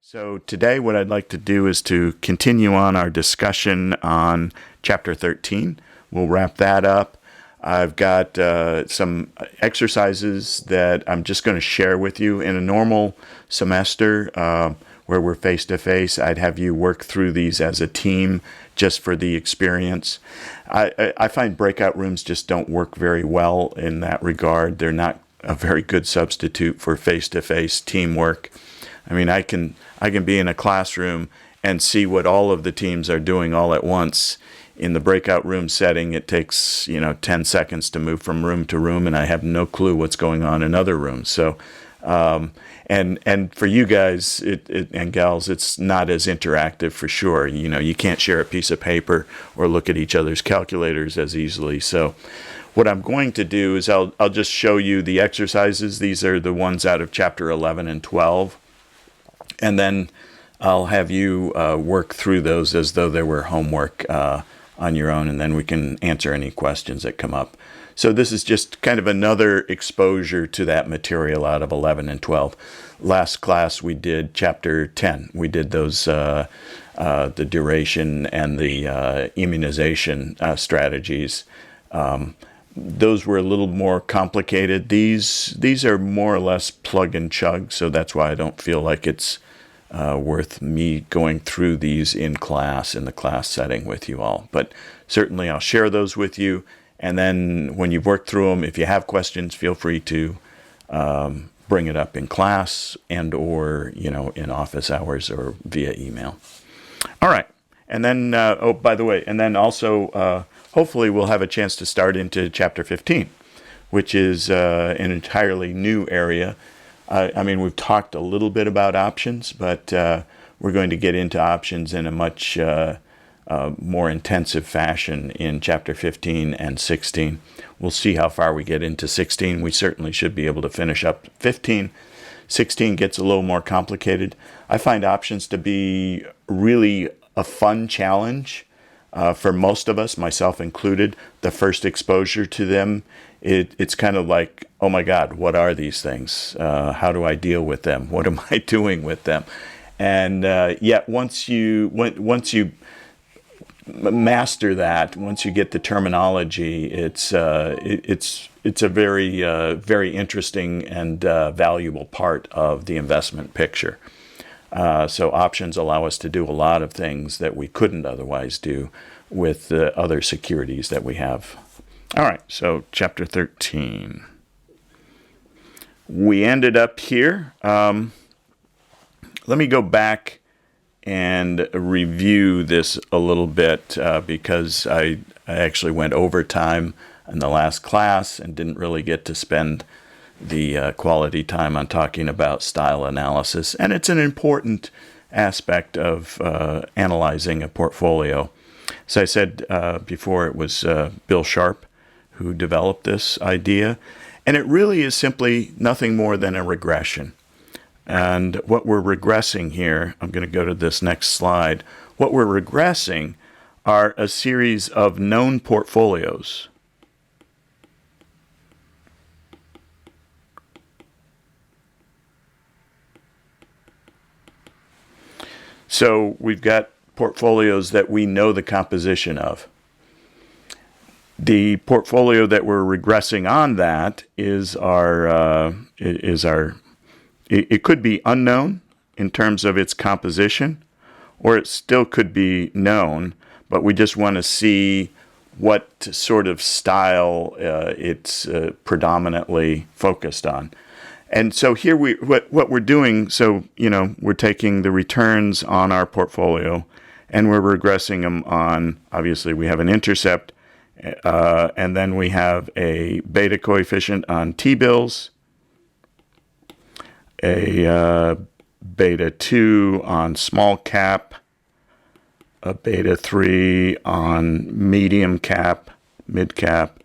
So today what I'd like to do is to continue on our discussion on Chapter 13. We'll wrap that up. I've got some exercises that I'm just going to share with you. In a normal semester where we're face-to-face, I'd have you work through these as a team just for the experience. I find breakout rooms just don't work very well in that regard. They're not a very good substitute for face-to-face teamwork. I mean, I can be in a classroom and see what all of the teams are doing all at once. In the breakout room setting, it takes 10 seconds to move from room to room, and I have no clue what's going on in other rooms. So, and for you guys and gals, it's not as interactive for sure. You can't share a piece of paper or look at each other's calculators as easily. So, what I'm going to do is I'll just show you the exercises. These are the ones out of Chapter 11 and 12. And then I'll have you work through those as though they were homework on your own, and then we can answer any questions that come up. So this is just kind of another exposure to that material out of 11 and 12. Last class we did Chapter 10. We did those, the duration and the immunization strategies. Those were a little more complicated. These are more or less plug and chug, so that's why I don't feel like it's worth me going through these in class, in the class setting with you all. But certainly I'll share those with you, and then when you've worked through them, if you have questions, feel free to bring it up in class and or in office hours or via email. All right, and then oh, by the way, and then also hopefully we'll have a chance to start into Chapter 15, which is an entirely new area. I mean, we've talked a little bit about options, but we're going to get into options in a much more intensive fashion in Chapter 15 and 16. We'll see how far we get into 16. We certainly should be able to finish up 15. 16 gets a little more complicated. I find options to be really a fun challenge. For most of us, myself included, the first exposure to them, it's kind of like, oh my God, what are these things? How do I deal with them? What am I doing with them? And yet, once you master that, once you get the terminology, it's a very very interesting and valuable part of the investment picture. So options allow us to do a lot of things that we couldn't otherwise do with the other securities that we have. All right, so Chapter 13. We ended up here. Let me go back and review this a little bit because I actually went overtime in the last class and didn't really get to spend the quality time on talking about style analysis. And it's an important aspect of analyzing a portfolio. As I said before, it was Bill Sharpe who developed this idea. And it really is simply nothing more than a regression. And what we're regressing here, I'm going to go to this next slide. What we're regressing are a series of known portfolios. So we've got portfolios that we know the composition of. The portfolio that we're regressing on that is it could be unknown in terms of its composition, or it still could be known, but we just want to see what sort of style it's predominantly focused on. And so here what we're doing, so we're taking the returns on our portfolio and we're regressing them on, obviously we have an intercept, and then we have a beta coefficient on T-bills, a beta 2 on small cap, a beta 3 on medium cap, mid cap,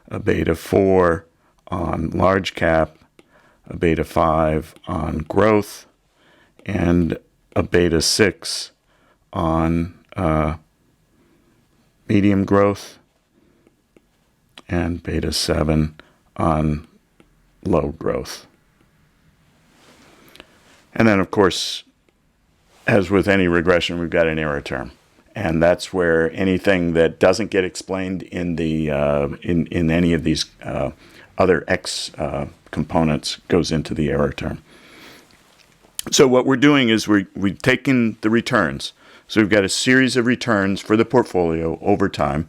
a beta 4 on large cap, a beta 5 on growth, and a beta 6 on medium growth, and beta 7 on low growth. And then, of course, as with any regression, we've got an error term. And that's where anything that doesn't get explained in the in any of these other x components goes into the error term. So what we're doing is we've taken the returns. So we've got a series of returns for the portfolio over time,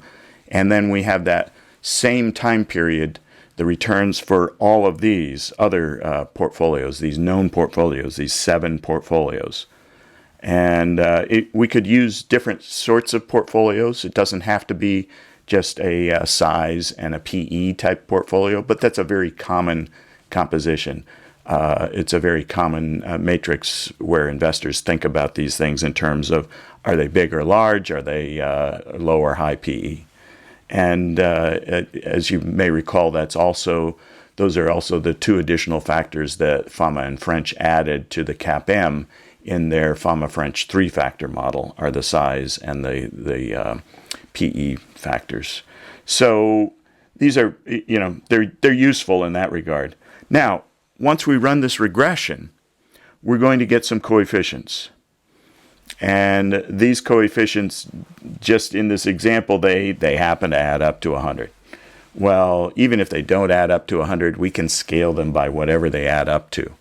and then we have that same time period, the returns for all of these other portfolios, these known portfolios, these 7 portfolios. And we could use different sorts of portfolios. It doesn't have to be just a size and a PE type portfolio, but that's a very common composition. It's a very common matrix where investors think about these things in terms of, are they big or large? Are they low or high PE? And as you may recall, those are also the 2 additional factors that Fama and French added to the CAPM in their Fama-French 3-factor model, are the size and the PE factors. So these are, they're useful in that regard. Now, once we run this regression, we're going to get some coefficients. And these coefficients, just in this example, they happen to add up to 100. Well, even if they don't add up to 100, we can scale them by whatever they add up to.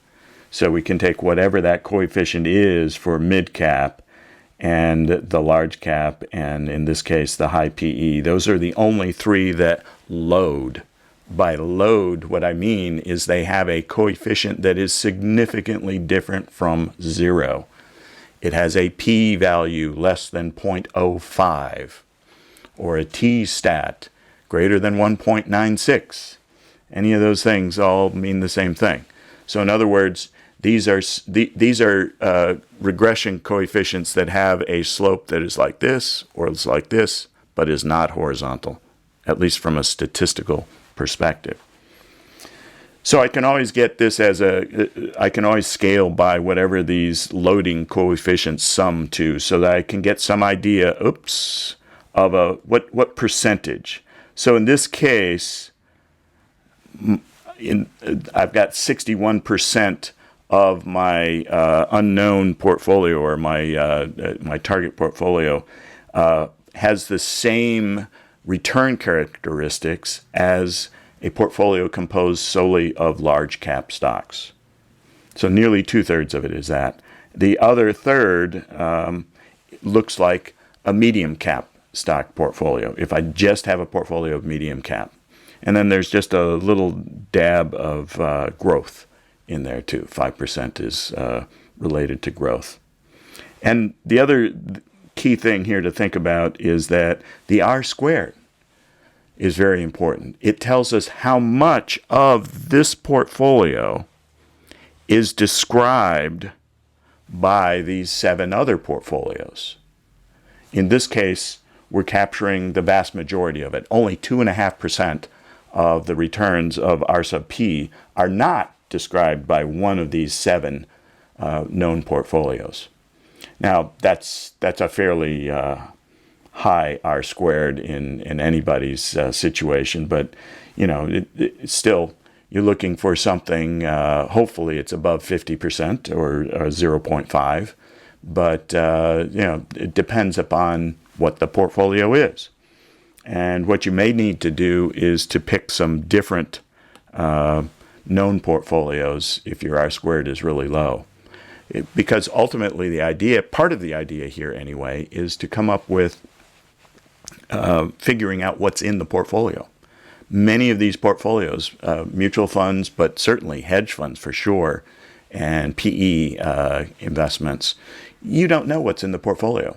So we can take whatever that coefficient is for mid-cap and the large cap, and in this case, the high PE. Those are the only 3 that load. By load, what I mean is they have a coefficient that is significantly different from 0. It has a p-value less than 0.05, or a t-stat greater than 1.96. Any of those things all mean the same thing. So in other words, these are regression coefficients that have a slope that is like this or is like this, but is not horizontal, at least from a statistical perspective. So I can always get this I can always scale by whatever these loading coefficients sum to, so that I can get some idea, of what percentage. So in this case, I've got 61% of my unknown portfolio, or my target portfolio, has the same return characteristics as a portfolio composed solely of large cap stocks. So nearly 2/3 of it is that. The other third looks like a medium cap stock portfolio, if I just have a portfolio of medium cap. And then there's just a little dab of growth in there too. 5% is related to growth. And the other key thing here to think about is that the R squared is very important. It tells us how much of this portfolio is described by these 7 other portfolios. In this case, we're capturing the vast majority of it. Only 2.5% of the returns of R sub P are not described by one of these 7 known portfolios. Now, that's a fairly high R squared in anybody's situation, but it's still, you're looking for something, hopefully it's above 50% or 0.5, but it depends upon what the portfolio is. And what you may need to do is to pick some different known portfolios if your R squared is really low. Because ultimately part of the idea here anyway, is to come up with figuring out what's in the portfolio. Many of these portfolios, mutual funds, but certainly hedge funds for sure, and PE investments, you don't know what's in the portfolio.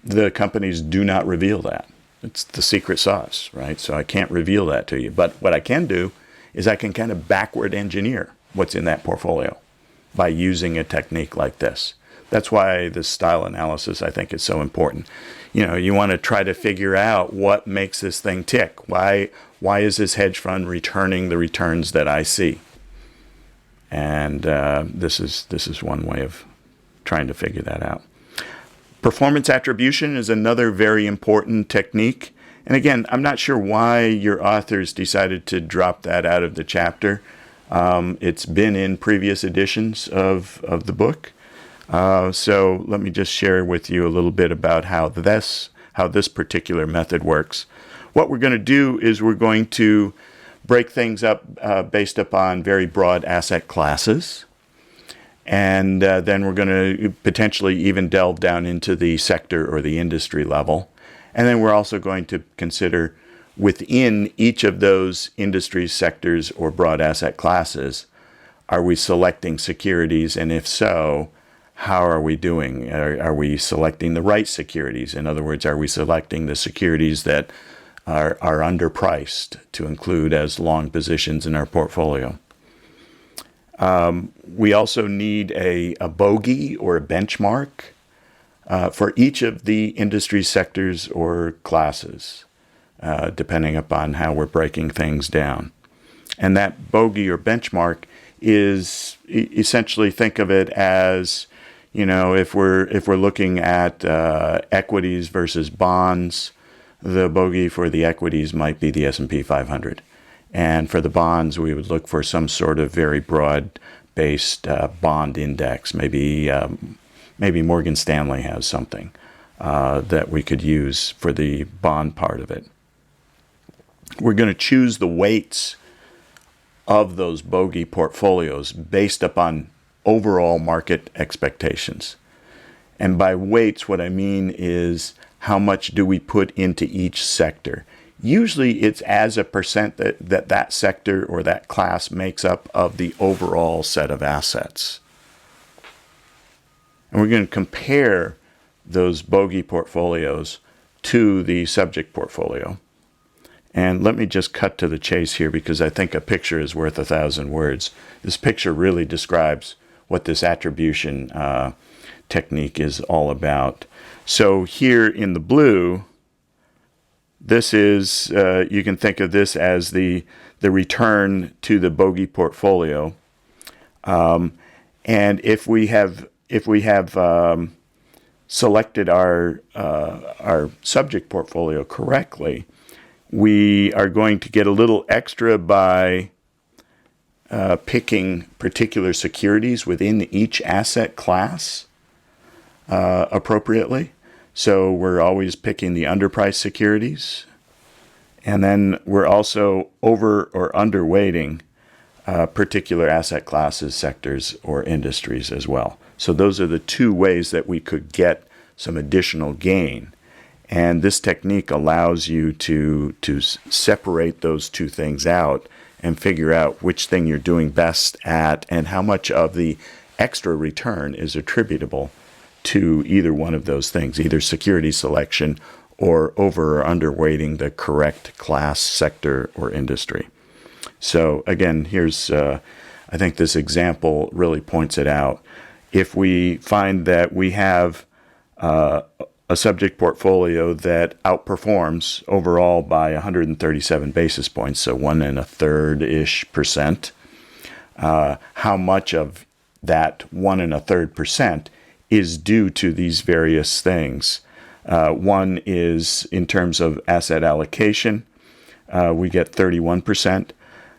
The companies do not reveal that. It's the secret sauce, right? So I can't reveal that to you. But what I can do is I can kind of backward engineer what's in that portfolio by using a technique like this. That's why this style analysis, I think, is so important. You want to try to figure out what makes this thing tick. Why is this hedge fund returning the returns that I see? And this is one way of trying to figure that out. Performance attribution is another very important technique. And again, I'm not sure why your authors decided to drop that out of the chapter. It's been in previous editions of the book. So let me just share with you a little bit about how this particular method works. What we're going to do is we're going to break things up based upon very broad asset classes. And then we're going to potentially even delve down into the sector or the industry level. And then we're also going to consider within each of those industry sectors or broad asset classes, are we selecting securities? And if so, how are we doing? Are we selecting the right securities? In other words, are we selecting the securities that are underpriced to include as long positions in our portfolio? We also need a bogey or a benchmark for each of the industry sectors or classes, depending upon how we're breaking things down. And that bogey or benchmark is essentially, think of it as, if we're looking at equities versus bonds, the bogey for the equities might be the S&P 500. And for the bonds, we would look for some sort of very broad-based bond index. Maybe Morgan Stanley has something that we could use for the bond part of it. We're going to choose the weights of those bogey portfolios based upon overall market expectations. And by weights, what I mean is how much do we put into each sector. Usually it's as a percent that sector or that class makes up of the overall set of assets. And we're going to compare those bogey portfolios to the subject portfolio. And let me just cut to the chase here, because I think a picture is worth 1,000 words. This picture really describes what this attribution technique is all about. So here in the blue, this is, you can think of this as the return to the bogey portfolio. And if we have selected our subject portfolio correctly, we are going to get a little extra by picking particular securities within each asset class appropriately. So we're always picking the underpriced securities. And then we're also over or underweighting particular asset classes, sectors, or industries as well. So those are the two ways that we could get some additional gain. And this technique allows you to separate those two things out and figure out which thing you're doing best at and how much of the extra return is attributable to either one of those things, either security selection or over or underweighting the correct class, sector, or industry. So again, here's, I think this example really points it out. If we find that we have a subject portfolio that outperforms overall by 137 basis points, so 1 1/3-ish%. How much of that 1 1/3% is due to these various things? One is in terms of asset allocation, we get 31%.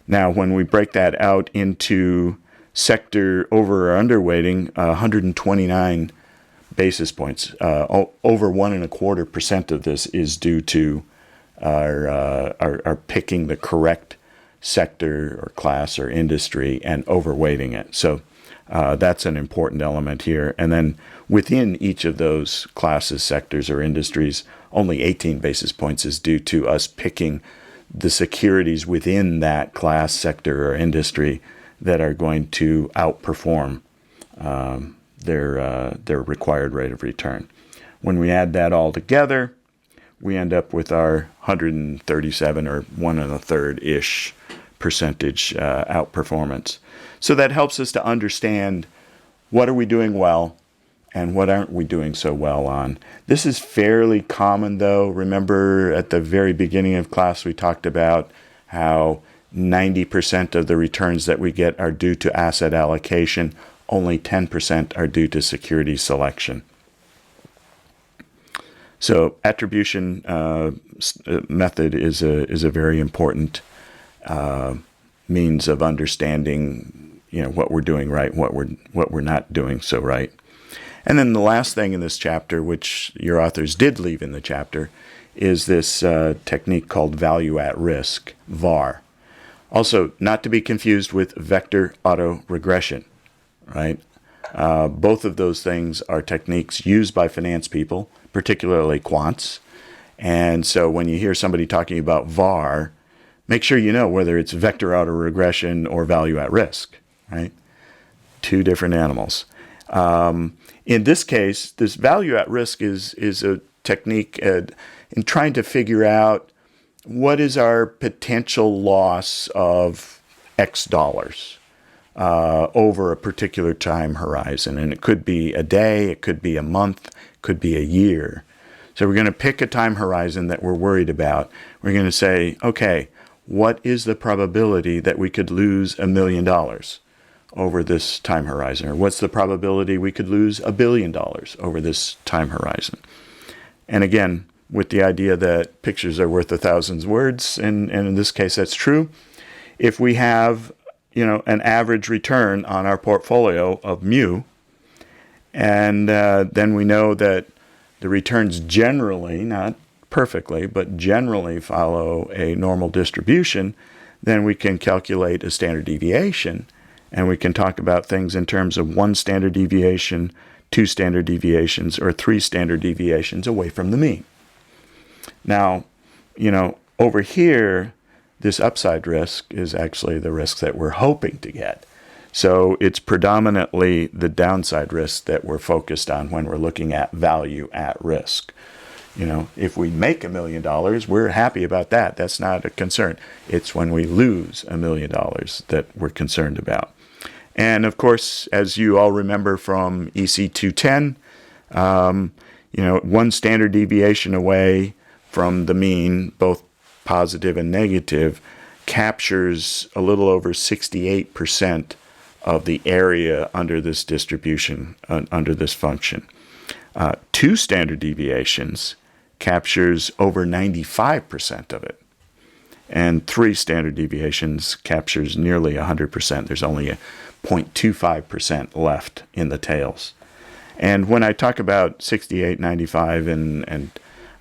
Now, when we break that out into sector over or underweighting, 129 basis points. Over 1 1/4% of this is due to our picking the correct sector or class or industry and overweighting it. So that's an important element here. And then within each of those classes, sectors, or industries, only 18 basis points is due to us picking the securities within that class, sector, or industry that are going to outperform their required rate of return. When we add that all together, we end up with our 137 or 1 1/3-ish percentage outperformance. So that helps us to understand what are we doing well and what aren't we doing so well on. This is fairly common, though. Remember at the very beginning of class we talked about how 90% of the returns that we get are due to asset allocation. Only 10% are due to security selection. So attribution method is a very important means of understanding, what we're doing right, what we're not doing so right. And then the last thing in this chapter, which your authors did leave in the chapter, is this technique called value at risk, VAR. Also, not to be confused with vector autoregression, right? Both of those things are techniques used by finance people, particularly quants. And so when you hear somebody talking about VAR, make sure you know whether it's vector autoregression or value at risk, right? Two different animals. In this case, this value at risk is a technique in trying to figure out what is our potential loss of X dollars over a particular time horizon. And it could be a day, it could be a month, it could be a year. So we're going to pick a time horizon that we're worried about. We're going to say, okay, what is the probability that we could lose $1 million over this time horizon? Or what's the probability we could lose $1 billion over this time horizon? And again, with the idea that pictures are worth 1,000 words, and in this case that's true, if we have an average return on our portfolio of mu, and then we know that the returns generally, not perfectly, but generally follow a normal distribution, then we can calculate a standard deviation, and we can talk about things in terms of 1 standard deviation, 2 standard deviations, or 3 standard deviations away from the mean. Now, over here, this upside risk is actually the risk that we're hoping to get. So it's predominantly the downside risk that we're focused on when we're looking at value at risk. If we make $1 million, we're happy about that. That's not a concern. It's when we lose $1 million that we're concerned about. And of course, as you all remember from EC 210, 1 standard deviation away from the mean, both positive and negative, captures a little over 68% of the area under this distribution, under this function. 2 standard deviations captures over 95% of it. And 3 standard deviations captures nearly 100%. There's only a 0.25% left in the tails. And when I talk about 68, 95, and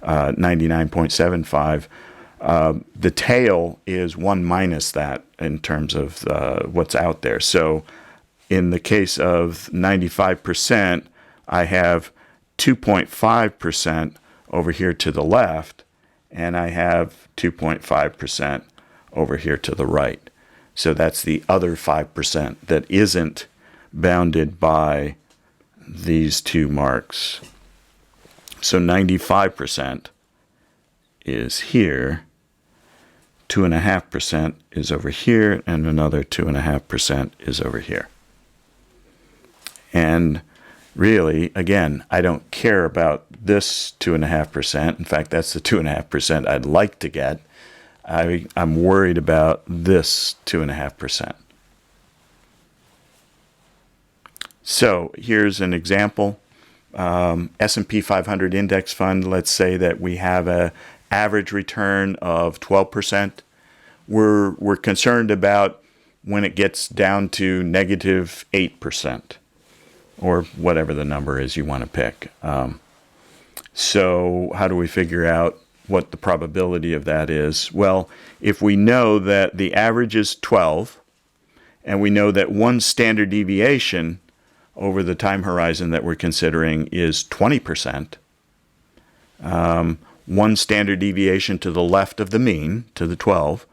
99.75, the tail is 1 minus that in terms of what's out there. So in the case of 95%, I have 2.5% over here to the left, and I have 2.5% over here to the right. So that's the other 5% that isn't bounded by these 2 marks. So 95% is here, 2.5% is over here, and another 2.5% is over here. And really, again, I don't care about this 2.5%. In fact, that's the 2.5% I'd like to get. I'm worried about this 2.5%. So here's an example. S&P 500 index fund, let's say that we have an average return of 12%. We're concerned about when it gets down to negative 8%, or whatever the number is you want to pick. So how do we figure out what the probability of that is? Well, if we know that the average is 12, and we know that 1 standard deviation over the time horizon that we're considering is 20%, 1 standard deviation to the left of the mean, to the 12,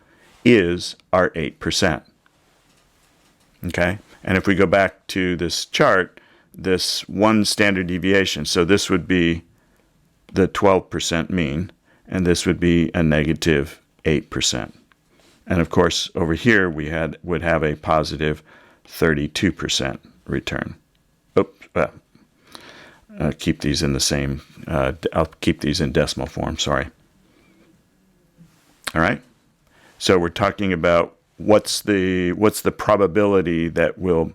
is our 8%. Okay? And if we go back to this chart, this 1 standard deviation, so this would be the 12% mean, and this would be a negative 8%. And of course, over here we would have a positive 32% return. Keep these in the same, I'll keep these in decimal form, sorry. All right? So we're talking about what's the probability that will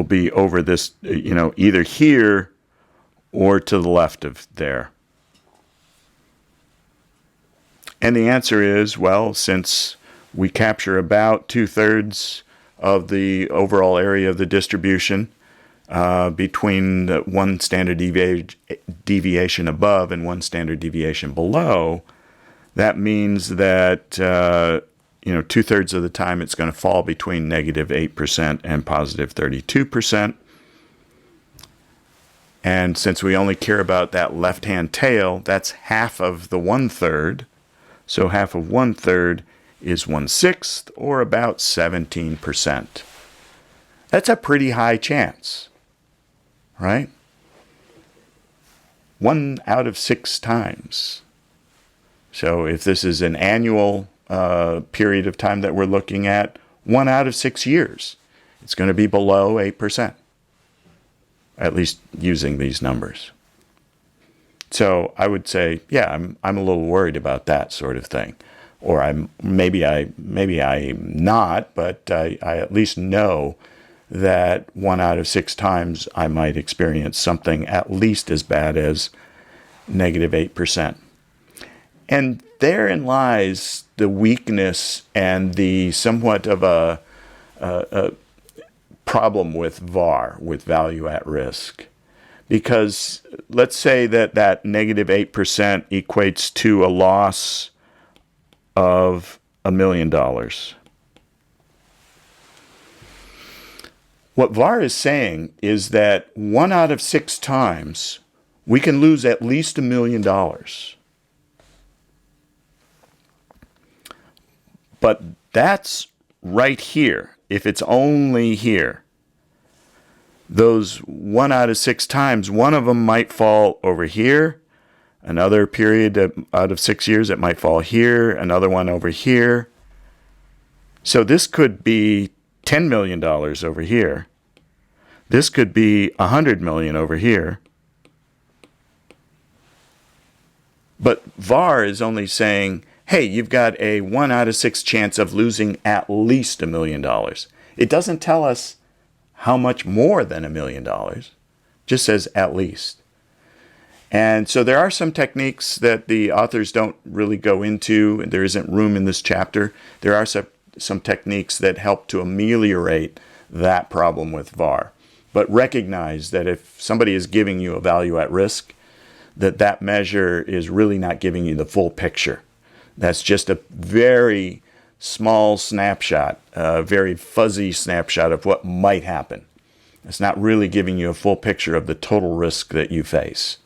be over this, either here or to the left of there. And the answer is, well, since we capture about 2/3 of the overall area of the distribution, between the one standard deviation above and one standard deviation below, that means that 2/3 of the time it's going to fall between -8% and +32%. And since we only care about that left-hand tail, that's half of the 1/3. So half of 1/3 is 1/6, or about 17%. That's a pretty high chance, right? 1 out of 6 times. So if this is an annual period of time that we're looking at, 1 out of 6 years, it's going to be below 8%, at least using these numbers. So I would say, yeah, I'm a little worried about that sort of thing. Or maybe I'm not, but I at least know that 1 out of 6 times I might experience something at least as bad as -8%. And therein lies the weakness and the somewhat of a problem with VAR, with value at risk. Because let's say that -8% equates to a loss of $1 million. What VAR is saying is that 1 out of 6 times we can lose at least $1 million. But that's right here. If it's only here, those 1 out of 6 times, one of them might fall over here. Another period out of 6 years, it might fall here. Another one over here. So this could be $10 million over here. This could be $100 million over here. But VAR is only saying, hey, you've got a 1 out of 6 chance of losing at least $1 million. It doesn't tell us how much more than $1 million. It just says at least. And so there are some techniques that the authors don't really go into, and there isn't room in this chapter. There are some techniques that help to ameliorate that problem with VAR. But recognize that if somebody is giving you a value at risk, that measure is really not giving you the full picture. That's just a very small snapshot, a very fuzzy snapshot of what might happen. It's not really giving you a full picture of the total risk that you face.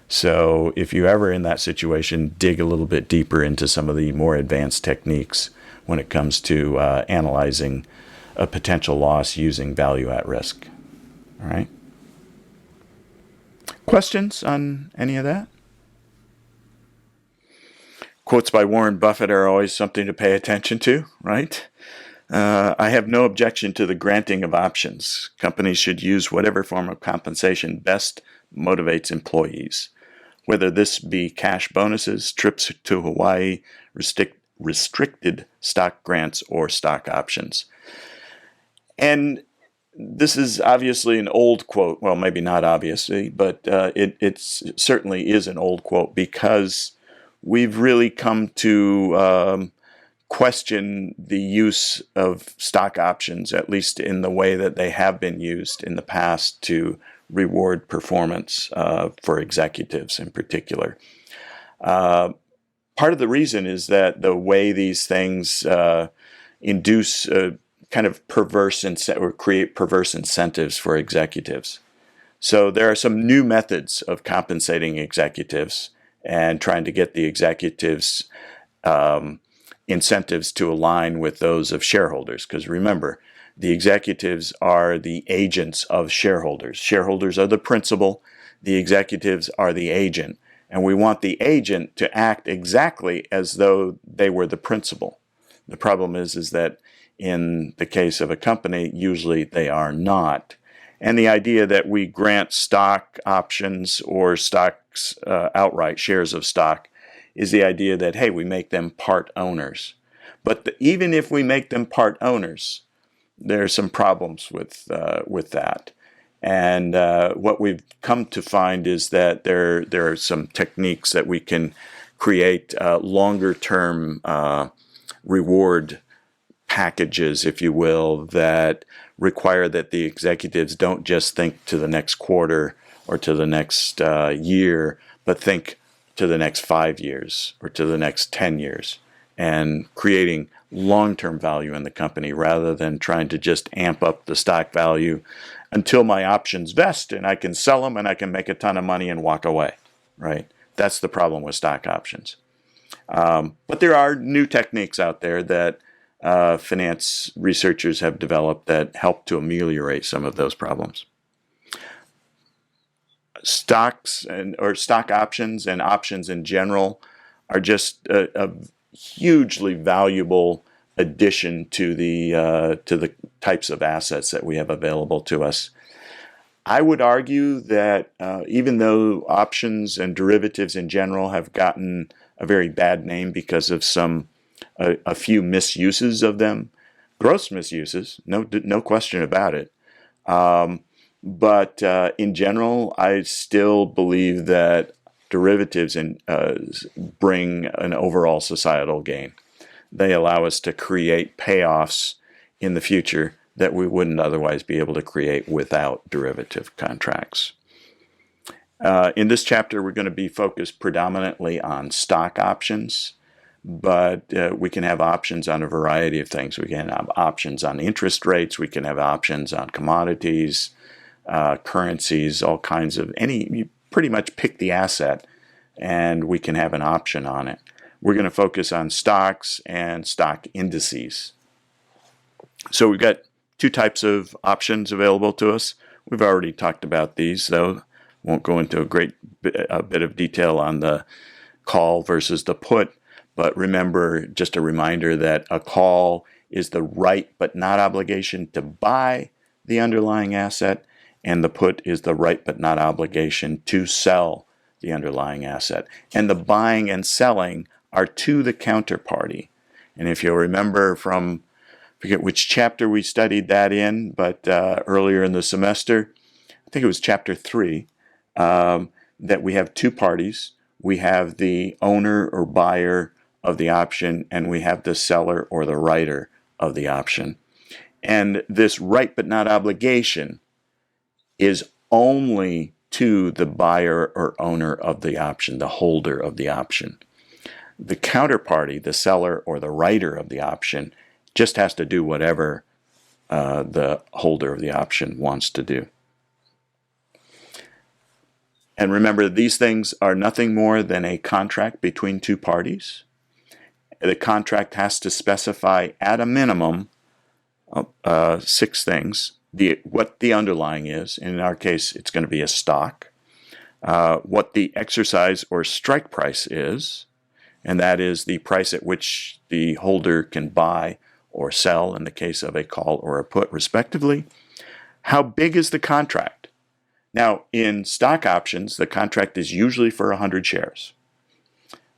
So if you're ever in that situation, dig a little bit deeper into some of the more advanced techniques when it comes to analyzing a potential loss using value at risk. All right? Questions on any of that? Quotes by Warren Buffett are always something to pay attention to, right? I have no objection to the granting of options. Companies should use whatever form of compensation best motivates employees, whether this be cash bonuses, trips to Hawaii, restricted stock grants, or stock options. And this is obviously an old quote. Well, maybe not obviously, but it certainly is an old quote because we've really come to question the use of stock options, at least in the way that they have been used in the past to reward performance for executives in particular. Part of the reason is that the way these things induce kind of perverse or create perverse incentives for executives. So there are some new methods of compensating executives and trying to get the executives' incentives to align with those of shareholders. Because remember, the executives are the agents of shareholders. Shareholders are the principal. The executives are the agent. And we want the agent to act exactly as though they were the principal. The problem is that in the case of a company, usually they are not. And the idea that we grant stock options or stocks outright, shares of stock, is the idea that, hey, we make them part owners. But even if we make them part owners, there are some problems with that. And what we've come to find is that there are some techniques that we can create longer-term reward packages, if you will, that require that the executives don't just think to the next quarter or to the next year, but think to the next 5 years or to the next 10 years, and creating long-term value in the company rather than trying to just amp up the stock value until my options vest and I can sell them and I can make a ton of money and walk away, right? That's the problem with stock options. But there are new techniques out there that finance researchers have developed that help to ameliorate some of those problems. Stocks or stock options and options in general are just a hugely valuable addition to the types of assets that we have available to us. I would argue that even though options and derivatives in general have gotten a very bad name because of a few misuses of them, gross misuses, no question about it. But in general, I still believe that derivatives bring an overall societal gain. They allow us to create payoffs in the future that we wouldn't otherwise be able to create without derivative contracts. In this chapter, we're going to be focused predominantly on stock options, but we can have options on a variety of things. We can have options on interest rates. We can have options on commodities, currencies, all kinds of you pretty much pick the asset and we can have an option on it. We're going to focus on stocks and stock indices. So we've got two types of options available to us. We've already talked about these, though. Won't go into a bit of detail on the call versus the put, but remember, just a reminder that a call is the right but not obligation to buy the underlying asset, and the put is the right but not obligation to sell the underlying asset. And the buying and selling are to the counterparty. And if you'll remember from, I forget which chapter we studied that in, but earlier in the semester, I think it was chapter 3, that we have two parties. We have the owner or buyer of the option, and we have the seller or the writer of the option. And this right but not obligation is only to the buyer or owner of the option, the holder of the option. The counterparty, the seller or the writer of the option, just has to do whatever the holder of the option wants to do. And remember, these things are nothing more than a contract between two parties. The contract has to specify at a minimum 6 things. What the underlying is. In our case, it's going to be a stock. What the exercise or strike price is, and that is the price at which the holder can buy or sell in the case of a call or a put, respectively. How big is the contract? Now, in stock options, the contract is usually for 100 shares.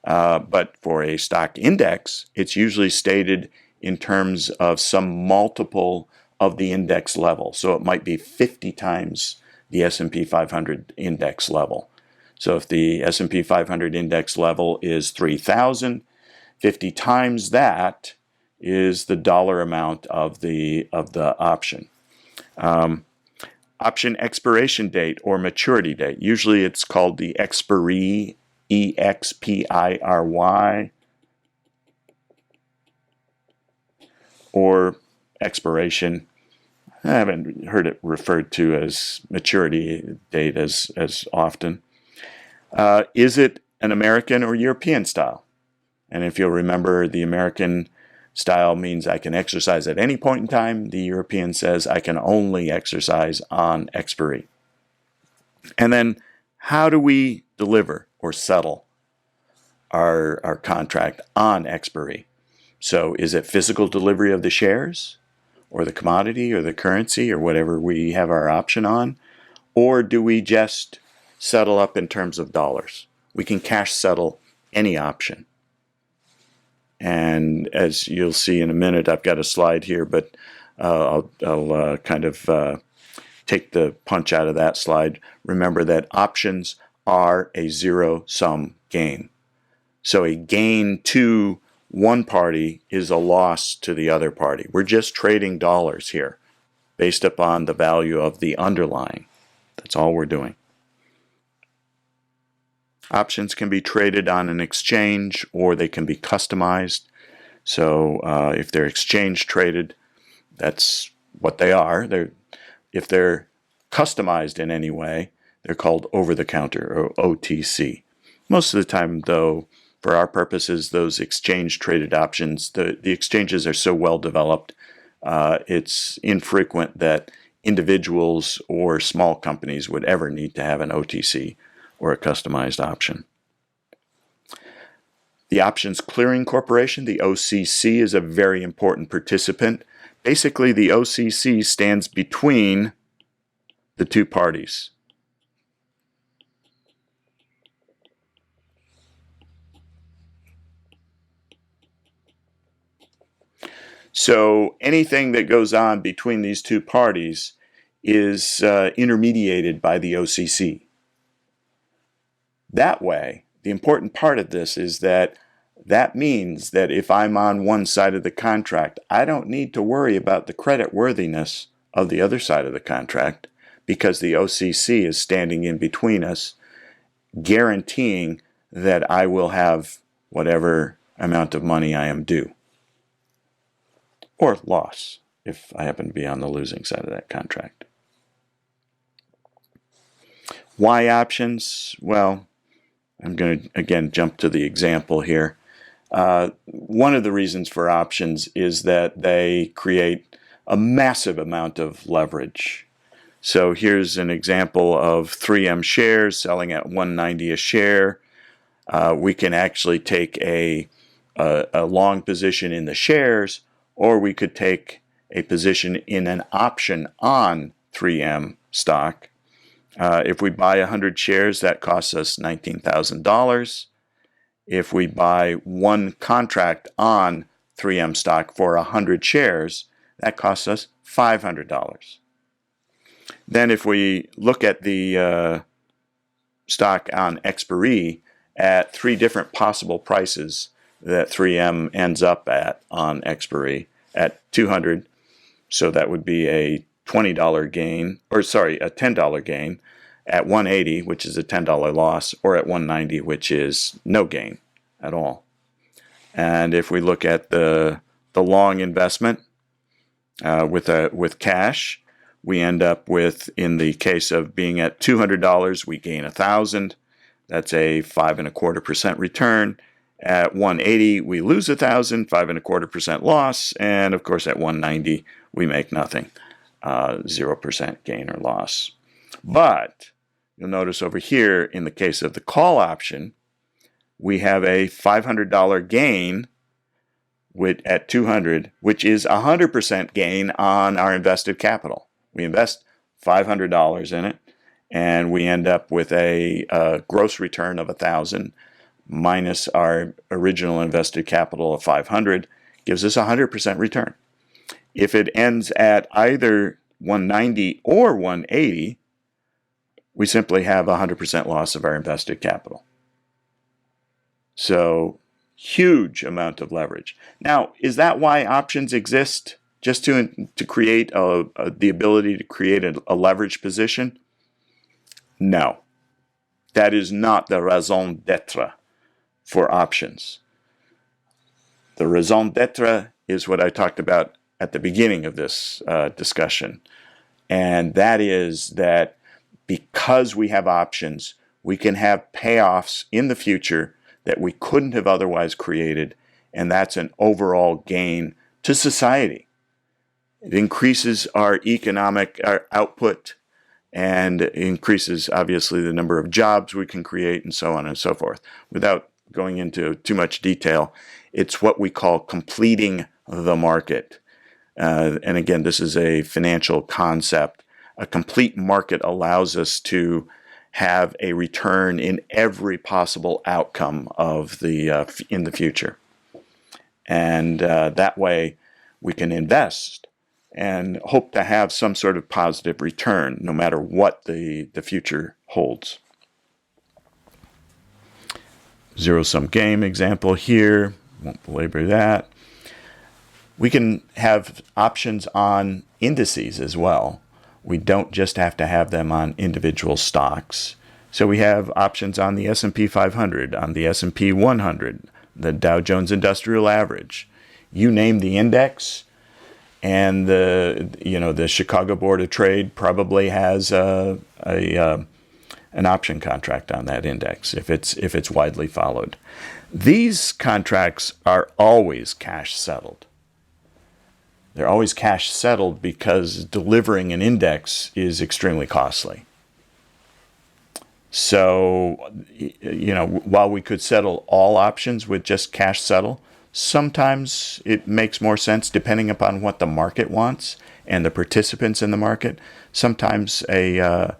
But for a stock index, it's usually stated in terms of some multiple of the index level. So it might be 50 times the S&P 500 index level. So if the S&P 500 index level is 3,000, 50 times that is the dollar amount of the option. Option expiration date or maturity date. Usually it's called the expiry, EXPIRY, or expiration. I haven't heard it referred to as maturity date as often. Is it an American or European style? And if you'll remember, the American style means I can exercise at any point in time. The European says I can only exercise on expiry. And then how do we deliver or settle our contract on expiry? So is it physical delivery of the shares or the commodity or the currency or whatever we have our option on? Or do we just settle up in terms of dollars? We can cash settle any option. And as you'll see in a minute, I've got a slide here, but I'll kind of take the punch out of that slide. Remember that options are a zero-sum game. So a gain to one party is a loss to the other party. We're just trading dollars here based upon the value of the underlying. That's all we're doing. Options can be traded on an exchange or they can be customized. So if they're exchange traded, that's what they are. If they're customized in any way, they're called over-the-counter or OTC. Most of the time, though, for our purposes, those exchange-traded options, the exchanges are so well developed, it's infrequent that individuals or small companies would ever need to have an OTC or a customized option. The Options Clearing Corporation, the OCC, is a very important participant. Basically, the OCC stands between the two parties. So anything that goes on between these two parties is intermediated by the OCC. That way, the important part of this is that means that if I'm on one side of the contract, I don't need to worry about the credit worthiness of the other side of the contract because the OCC is standing in between us, guaranteeing that I will have whatever amount of money I am due. Or loss, if I happen to be on the losing side of that contract. Why options? Well, I'm going to, again, jump to the example here. One of the reasons for options is that they create a massive amount of leverage. So here's an example of 3M shares selling at $190 a share. We can actually take a long position in the shares, or we could take a position in an option on 3M stock. If we buy 100 shares, that costs us $19,000. If we buy one contract on 3M stock for 100 shares, that costs us $500. Then if we look at the stock on expiry at three different possible prices that 3M ends up at on expiry at 200, so that would be a $20 gain, or sorry, a $10 gain, at 180, which is a $10 loss, or at 190, which is no gain at all. And if we look at the long investment with cash, we end up with, in the case of being at $200, we gain $1,000. That's a 5.25% return. At 180, we lose $1,000, 5.25% loss, and of course at 190, we make nothing, 0% gain or loss. But you'll notice over here, in the case of the call option, we have a $500 gain at 200, which is 100% gain on our invested capital. We invest $500 in it, and we end up with a gross return of $1,000 minus our original invested capital of $500, gives us 100% return. If it ends at either 190 or 180, we simply have 100% loss of our invested capital. So, huge amount of leverage. Now, is that why options exist? Just to create the ability to create a leverage position? No. That is not the raison d'etre for options. The raison d'etre is what I talked about at the beginning of this discussion. And that is that because we have options, we can have payoffs in the future that we couldn't have otherwise created, and that's an overall gain to society. It increases our economic output and increases, obviously, the number of jobs we can create and so on and so forth. Without going into too much detail, it's what we call completing the market. And again, this is a financial concept. A complete market allows us to have a return in every possible outcome of in the future. And that way we can invest and hope to have some sort of positive return no matter what the future holds. Zero-sum game example here. Won't belabor that. We can have options on indices as well. We don't just have to have them on individual stocks. So we have options on the S&P 500, on the S&P 100, the Dow Jones Industrial Average. You name the index, and the Chicago Board of Trade probably has an option contract on that index if it's widely followed. These contracts are always cash settled. They're always cash settled because delivering an index is extremely costly. So, while we could settle all options with just cash settle, sometimes it makes more sense, depending upon what the market wants and the participants in the market. Sometimes a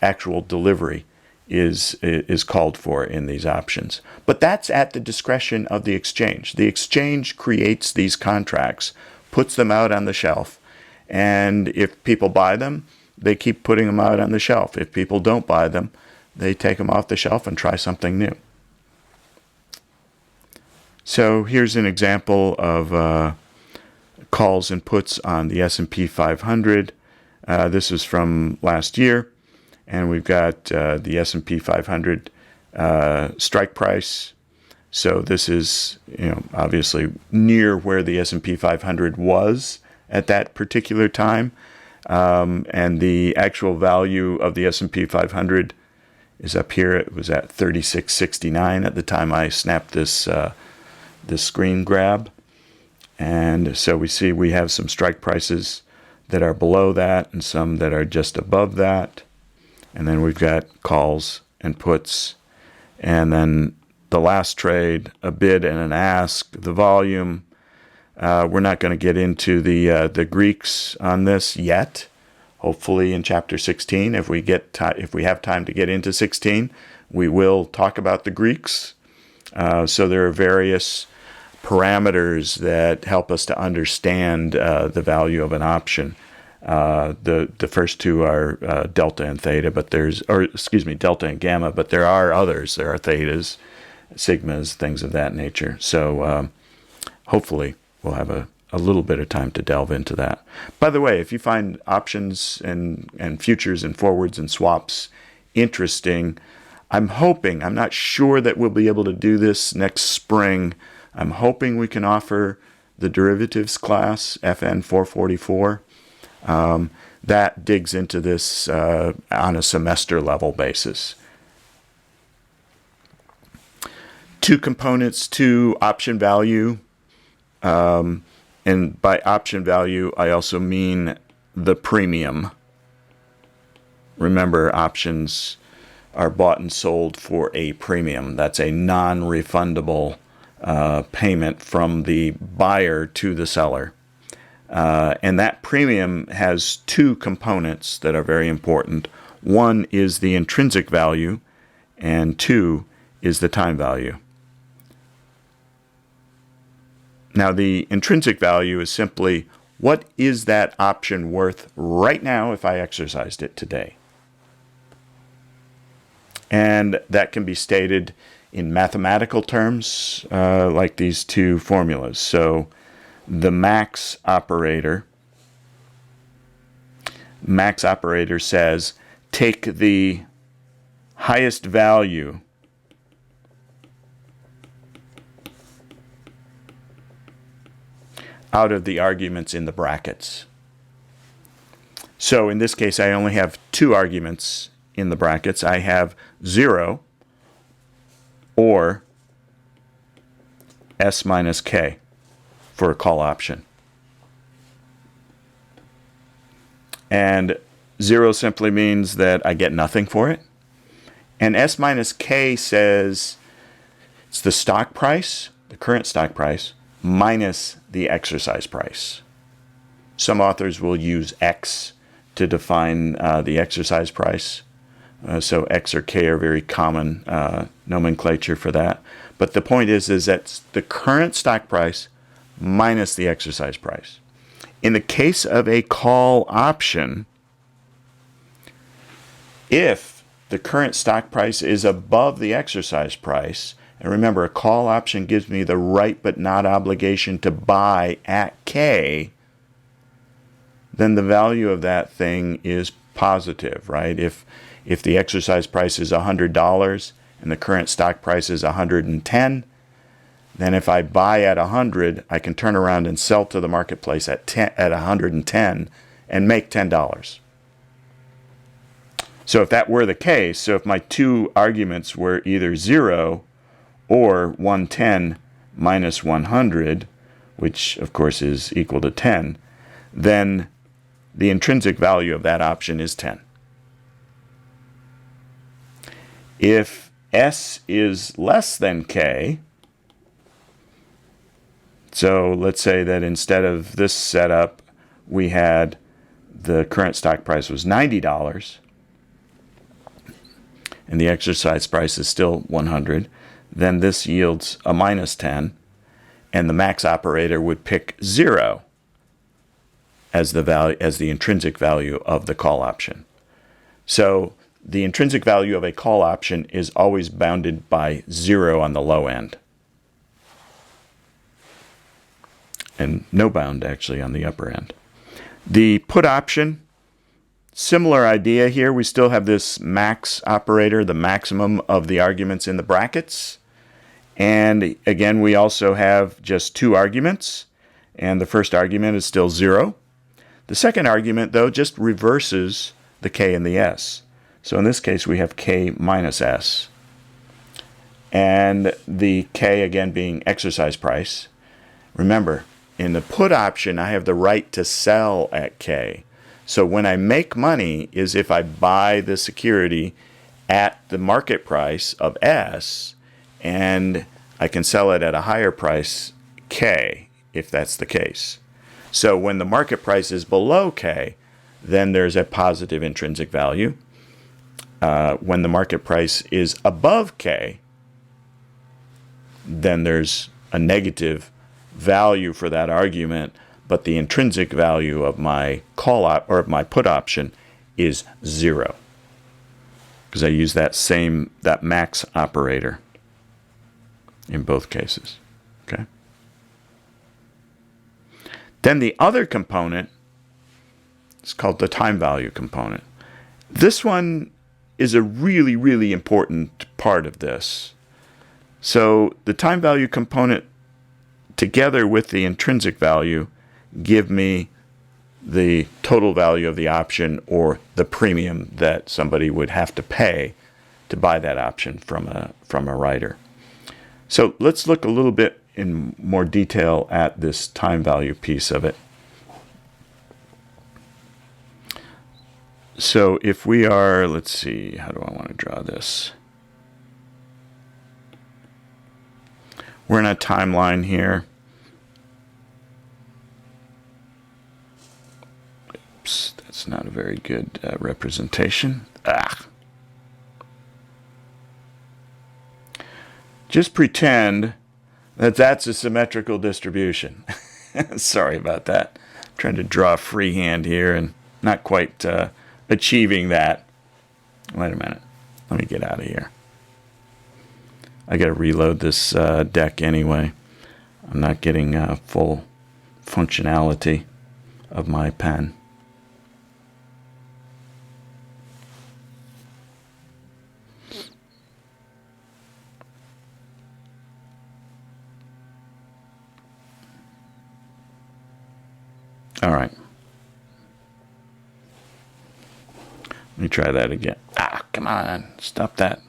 actual delivery is called for in these options. But that's at the discretion of the exchange. The exchange creates these contracts, puts them out on the shelf, and if people buy them, they keep putting them out on the shelf. If people don't buy them, they take them off the shelf and try something new. So here's an example of calls and puts on the S&P 500. This is from last year, and we've got the S&P 500 strike price. So this is, obviously near where the S&P 500 was at that particular time, and the actual value of the S&P 500 is up here. It was at 36.69 at the time I snapped this screen grab, and so we have some strike prices that are below that and some that are just above that, and then we've got calls and puts, and then the last trade, a bid and an ask, the volume. We're not going to get into the Greeks on this yet. Hopefully in chapter 16, if we have time to get into 16, we will talk about the Greeks. So there are various parameters that help us to understand the value of an option. The first two are delta and theta, delta and gamma, but there are others. There are thetas, sigmas, things of that nature. So hopefully we'll have a little bit of time to delve into that. By the way, if you find options and futures and forwards and swaps interesting, I'm not sure that we'll be able to do this next spring. I'm hoping we can offer the derivatives class, FN 444. That digs into this on a semester level basis. Two components to option value. And by option value, I also mean the premium. Remember, options are bought and sold for a premium. That's a non-refundable payment from the buyer to the seller. And that premium has two components that are very important. One is the intrinsic value, and two is the time value. Now, the intrinsic value is simply, what is that option worth right now if I exercised it today? And that can be stated in mathematical terms, like these two formulas. So the max operator says, take the highest value out of the arguments in the brackets. So in this case, I only have two arguments in the brackets. I have 0 or S minus K for a call option. And 0 simply means that I get nothing for it. And S minus K says it's the stock price, the current stock price, minus the exercise price. Some authors will use X to define the exercise price. So X or K are very common nomenclature for that. But the point is that the current stock price minus the exercise price. In the case of a call option, if the current stock price is above the exercise price, And remember, a call option gives me the right but not obligation to buy at K, then the value of that thing is positive, right? If the exercise price is $100 and the current stock price is 110, then if I buy at 100, I can turn around and sell to the marketplace at 110 and make $10. So if that were the case, so if my two arguments were either 0 or 110 minus 100, which of course is equal to 10, then the intrinsic value of that option is 10. If S is less than K, so let's say that instead of this setup, we had the current stock price was $90, and the exercise price is still 100, then this yields a minus 10, and the max operator would pick 0 as the intrinsic value of the call option. So the intrinsic value of a call option is always bounded by 0 on the low end, and no bound actually on the upper end. The put option, similar idea here. We still have this max operator, the maximum of the arguments in the brackets. And again, we also have just two arguments, and the first argument is still 0. The second argument, though, just reverses the K and the S. So in this case, we have K minus S. And the K, again, being exercise price. Remember, in the put option, I have the right to sell at K. So when I make money is if I buy the security at the market price of S, and I can sell it at a higher price, K, if that's the case. So when the market price is below K, then there's a positive intrinsic value. When the market price is above K, then there's a negative value for that argument, but the intrinsic value of my or my put option is 0, because I use that max operator in both cases. Okay. Then the other component is called the time value component. This one is a really, really important part of this. So the time value component, together with the intrinsic value, give me the total value of the option, or the premium that somebody would have to pay to buy that option from a writer. So let's look a little bit in more detail at this time value piece of it. So if we are, let's see, how do I want to draw this? We're in a timeline here. Oops, that's not a very good representation. Just pretend that that's a symmetrical distribution. Sorry about that. I'm trying to draw freehand here and not quite achieving that. Wait a minute. Let me get out of here. I got to reload this deck anyway. I'm not getting full functionality of my pen. All right. Let me try that again. Come on. Stop that.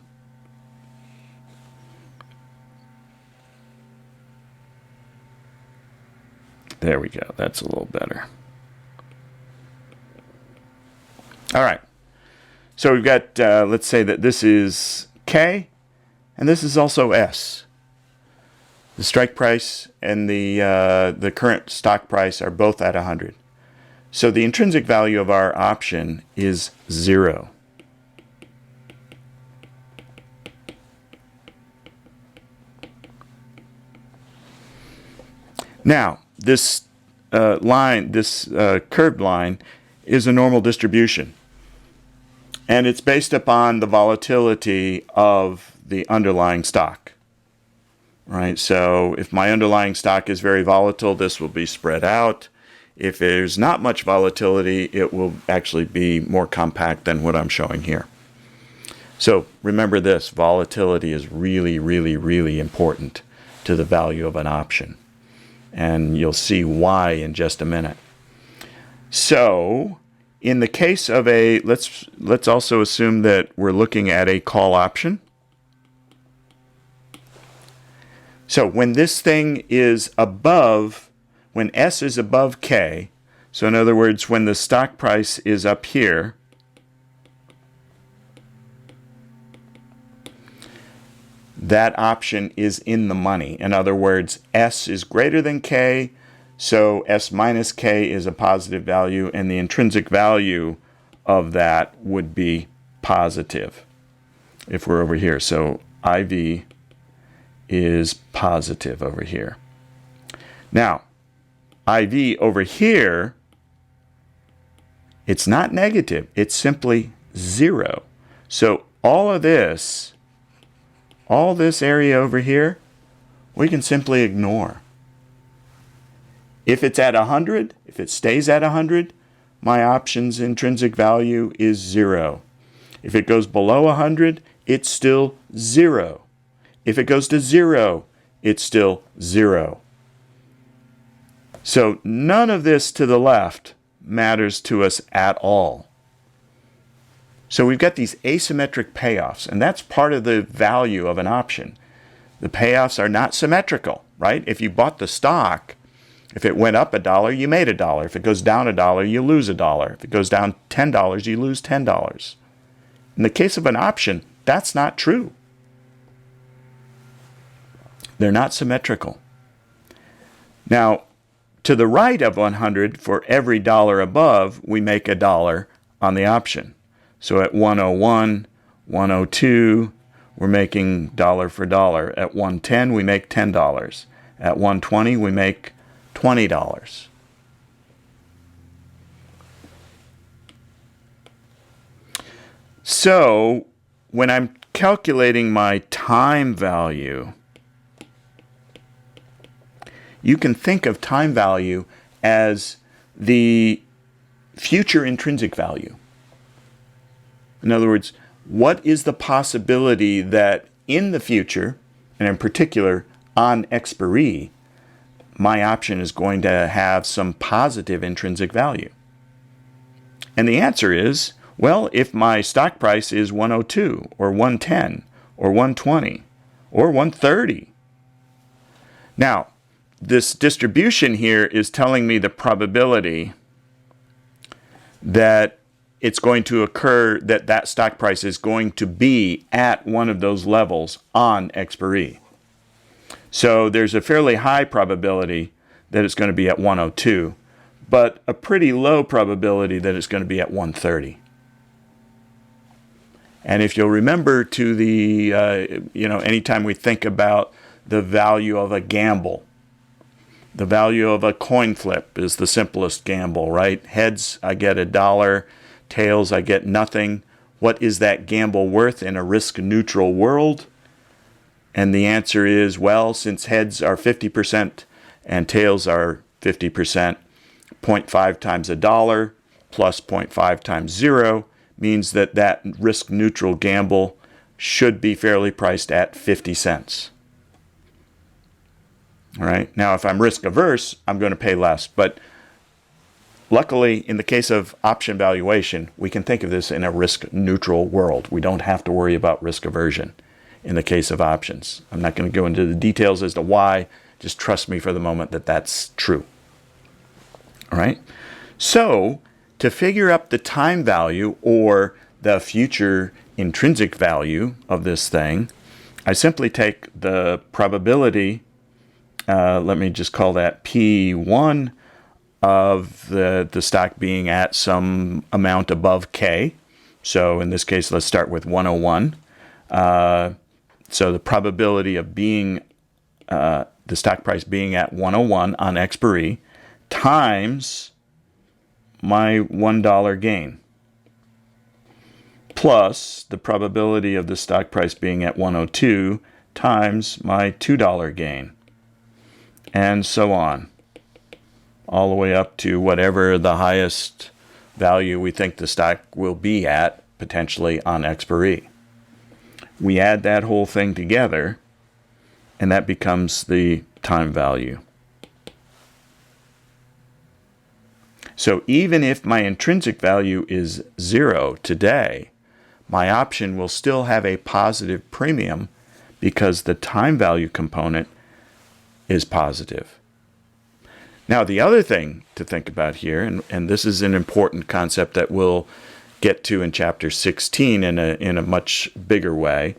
There we go. That's a little better. All right. So we've got, let's say that this is K, and this is also S. The strike price and the current stock price are both at 100. So the intrinsic value of our option is 0. Now, this curved line is a normal distribution, and it's based upon the volatility of the underlying stock. right? So if my underlying stock is very volatile, this will be spread out. If there's not much volatility, it will actually be more compact than what I'm showing here. So remember this, volatility is really, really, really important to the value of an option. And you'll see why in just a minute. So in the case of a, let's also assume that we're looking at a call option. So when this thing is above, when S is above K, so in other words, when the stock price is up here, that option is in the money. In other words, S is greater than K, so S minus K is a positive value, and the intrinsic value of that would be positive if we're over here. So IV is positive over here. Now, IV over here, it's not negative. It's simply 0. So all this area over here, we can simply ignore. If it's at 100, if it stays at 100, my option's intrinsic value is 0. If it goes below 100, it's still 0. If it goes to 0, it's still 0. So none of this to the left matters to us at all. So we've got these asymmetric payoffs, and that's part of the value of an option. The payoffs are not symmetrical, right? If you bought the stock, if it went up $1, you made $1. If it goes down $1, you lose $1. If it goes down $10, you lose $10. In the case of an option, that's not true. They're not symmetrical. Now, to the right of 100, for every dollar above, we make $1 on the option. So at 101, 102, we're making dollar for dollar. At 110, we make $10. At 120, we make $20. So when I'm calculating my time value, you can think of time value as the future intrinsic value. In other words, what is the possibility that in the future, and in particular on expiry, my option is going to have some positive intrinsic value? And the answer is, well, if my stock price is 102 or 110 or 120 or 130. Now, this distribution here is telling me the probability that it's going to occur, that that stock price is going to be at one of those levels on expiry. So there's a fairly high probability that it's going to be at 102, but a pretty low probability that it's going to be at 130. And if you'll remember to the, anytime we think about the value of a gamble, the value of a coin flip is the simplest gamble, right? Heads, I get $1. Tails, I get nothing. What is that gamble worth in a risk-neutral world? And the answer is, well, since heads are 50% and tails are 50%, 0.5 times $1 plus 0.5 times 0 means that that risk-neutral gamble should be fairly priced at 50 cents. All right. Now, if I'm risk-averse, I'm going to pay less. But luckily, in the case of option valuation, we can think of this in a risk-neutral world. We don't have to worry about risk aversion in the case of options. I'm not going to go into the details as to why. Just trust me for the moment that that's true. All right. So to figure up the time value or the future intrinsic value of this thing, I simply take the probability, let me just call that P1, of the stock being at some amount above K. So in this case, let's start with 101. So the probability of being, the stock price being at 101 on expiry times my $1 gain, plus the probability of the stock price being at 102 times my $2 gain, and so on, all the way up to whatever the highest value we think the stock will be at, potentially on expiry. We add that whole thing together, and that becomes the time value. So even if my intrinsic value is 0 today, my option will still have a positive premium because the time value component is positive. Now, the other thing to think about here, and this is an important concept that we'll get to in Chapter 16 in a much bigger way,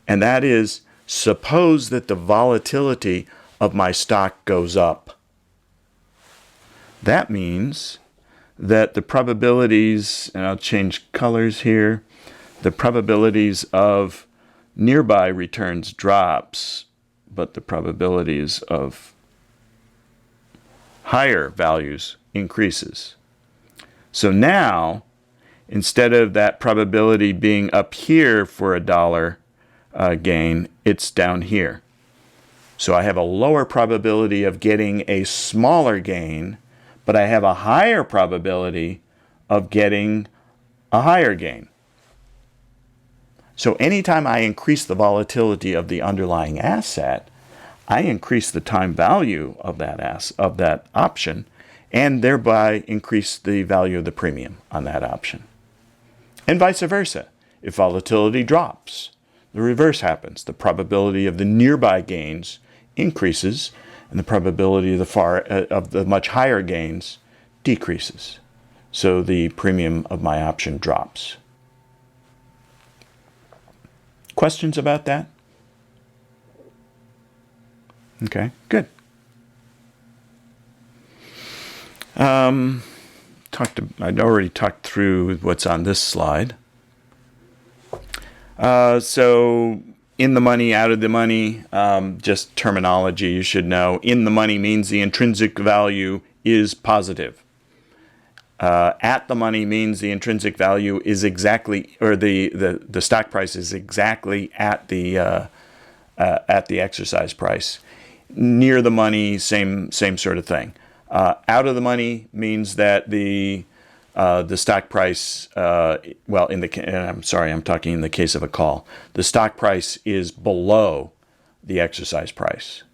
and that is, suppose that the volatility of my stock goes up. That means that the probabilities, and I'll change colors here, the probabilities of nearby returns drops, but the probabilities of higher values increases. So now, instead of that probability being up here for $1 gain, it's down here. So I have a lower probability of getting a smaller gain, but I have a higher probability of getting a higher gain. So anytime I increase the volatility of the underlying asset, I increase the time value of that option, and thereby increase the value of the premium on that option. And vice versa. If volatility drops, the reverse happens. The probability of the nearby gains increases, and the probability of the much higher gains decreases. So the premium of my option drops. Questions about that? Okay, good. I'd already talked through what's on this slide. So in the money, out of the money, just terminology you should know. In the money means the intrinsic value is positive. At the money means the intrinsic value is exactly, or the stock price is exactly at the exercise price. Near the money, same sort of thing. Out of the money means that the stock price, I'm talking in the case of a call. The stock price is below the exercise price.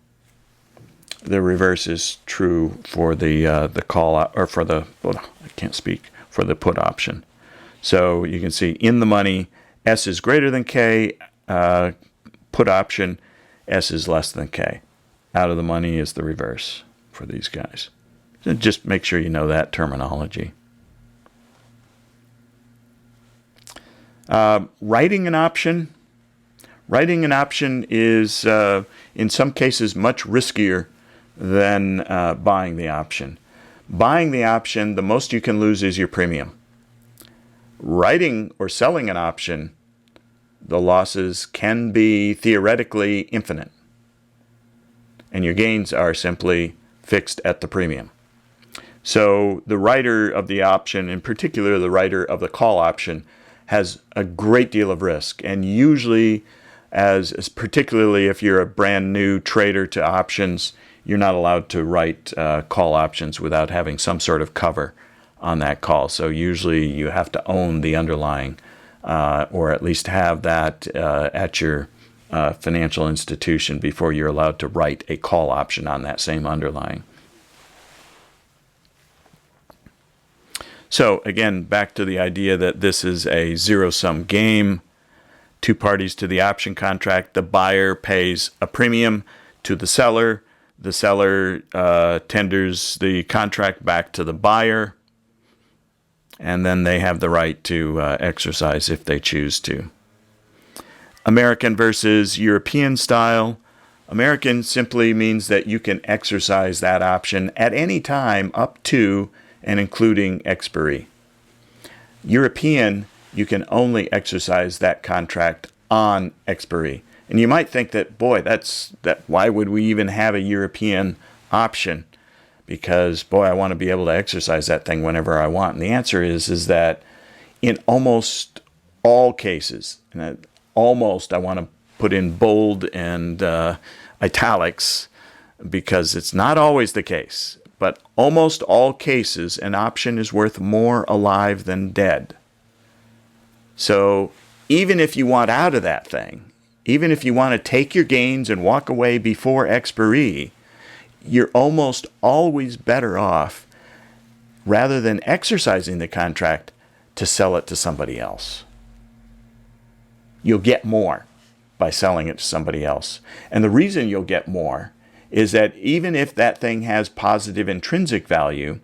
The reverse is true for the call, or for the for the put option. So you can see in the money, S is greater than K. Put option, S is less than K. Out of the money is the reverse for these guys. So just make sure you know that terminology. Writing an option. Writing an option is, in some cases, much riskier than buying the option. Buying the option, the most you can lose is your premium. Writing or selling an option, the losses can be theoretically infinite, and your gains are simply fixed at the premium. So the writer of the option, in particular the writer of the call option, has a great deal of risk, and usually, as particularly if you're a brand new trader to options, you're not allowed to write call options without having some sort of cover on that call. So usually you have to own the underlying, or at least have that at your financial institution before you're allowed to write a call option on that same underlying. So again, back to the idea that this is a zero-sum game. Two parties to the option contract. The buyer pays a premium to the seller. The seller tenders the contract back to the buyer, and then they have the right to exercise if they choose to. American versus European style. American simply means that you can exercise that option at any time up to and including expiry. European, you can only exercise that contract on expiry. And you might think that, boy, why would we even have a European option? Because, boy, I want to be able to exercise that thing whenever I want. And the answer is that in almost all cases, and I want to put in bold and italics because it's not always the case. But almost all cases, an option is worth more alive than dead. So even if you want out of that thing, even if you want to take your gains and walk away before expiry, you're almost always better off, rather than exercising the contract, to sell it to somebody else. You'll get more by selling it to somebody else. And the reason you'll get more is that even if that thing has positive intrinsic value,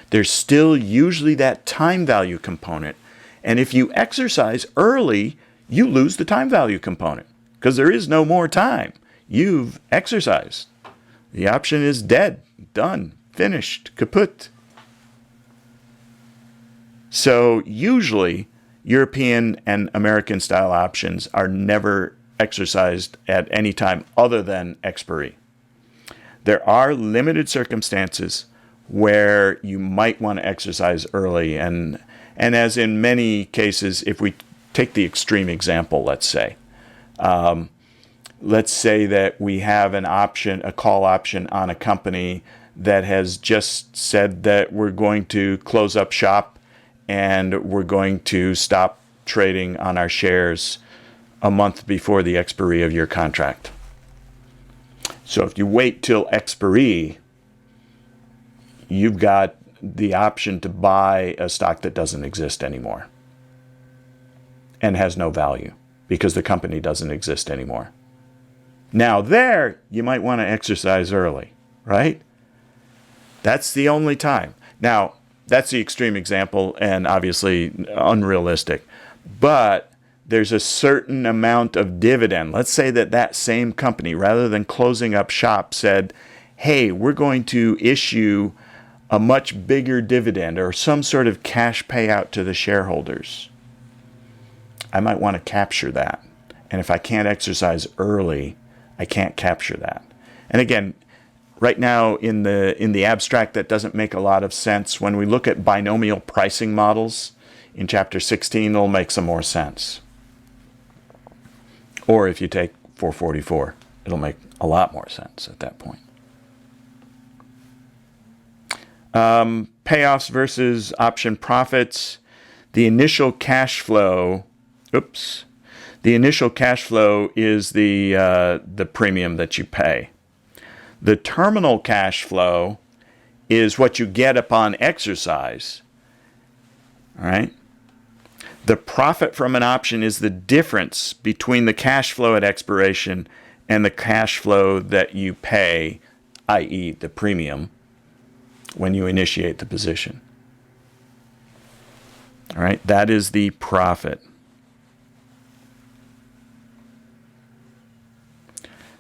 there's still usually that time value component. And if you exercise early, you lose the time value component because there is no more time. You've exercised. The option is dead, done, finished, kaput. So usually European and American style options are never exercised at any time other than expiry. There are limited circumstances where you might want to exercise early, and as in many cases, if we take the extreme example, let's say that we have an option, a call option on a company that has just said that we're going to close up shop and we're going to stop trading on our shares a month before the expiry of your contract. So if you wait till expiry, you've got the option to buy a stock that doesn't exist anymore and has no value because the company doesn't exist anymore. Now there, you might want to exercise early, right? That's the only time. Now, that's the extreme example and obviously unrealistic. But there's a certain amount of dividend. Let's say that same company, rather than closing up shop, said, hey, we're going to issue a much bigger dividend or some sort of cash payout to the shareholders. I might want to capture that. And if I can't exercise early, I can't capture that. And again, right now in the abstract, that doesn't make a lot of sense. When we look at binomial pricing models in Chapter 16, it'll make some more sense. Or if you take 444, it'll make a lot more sense at that point. Payoffs versus option profits. The initial cash flow, the initial cash flow is the premium that you pay. The terminal cash flow is what you get upon exercise. All right? The profit from an option is the difference between the cash flow at expiration and the cash flow that you pay, i.e. the premium, when you initiate the position. All right? That is the profit.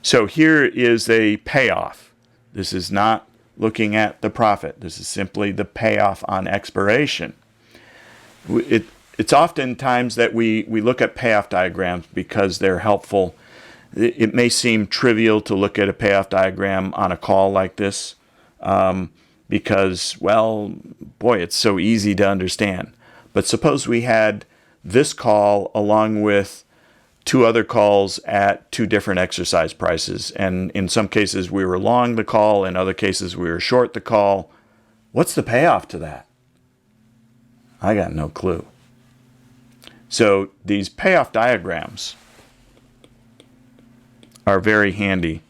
So here is a payoff. This is not looking at the profit. This is simply the payoff on expiration. It's oftentimes that we look at payoff diagrams because they're helpful. It may seem trivial to look at a payoff diagram on a call like this because, well, boy, it's so easy to understand. But suppose we had this call along with two other calls at two different exercise prices. And in some cases, we were long the call. In other cases, we were short the call. What's the payoff to that? I got no clue. So these payoff diagrams are very handy,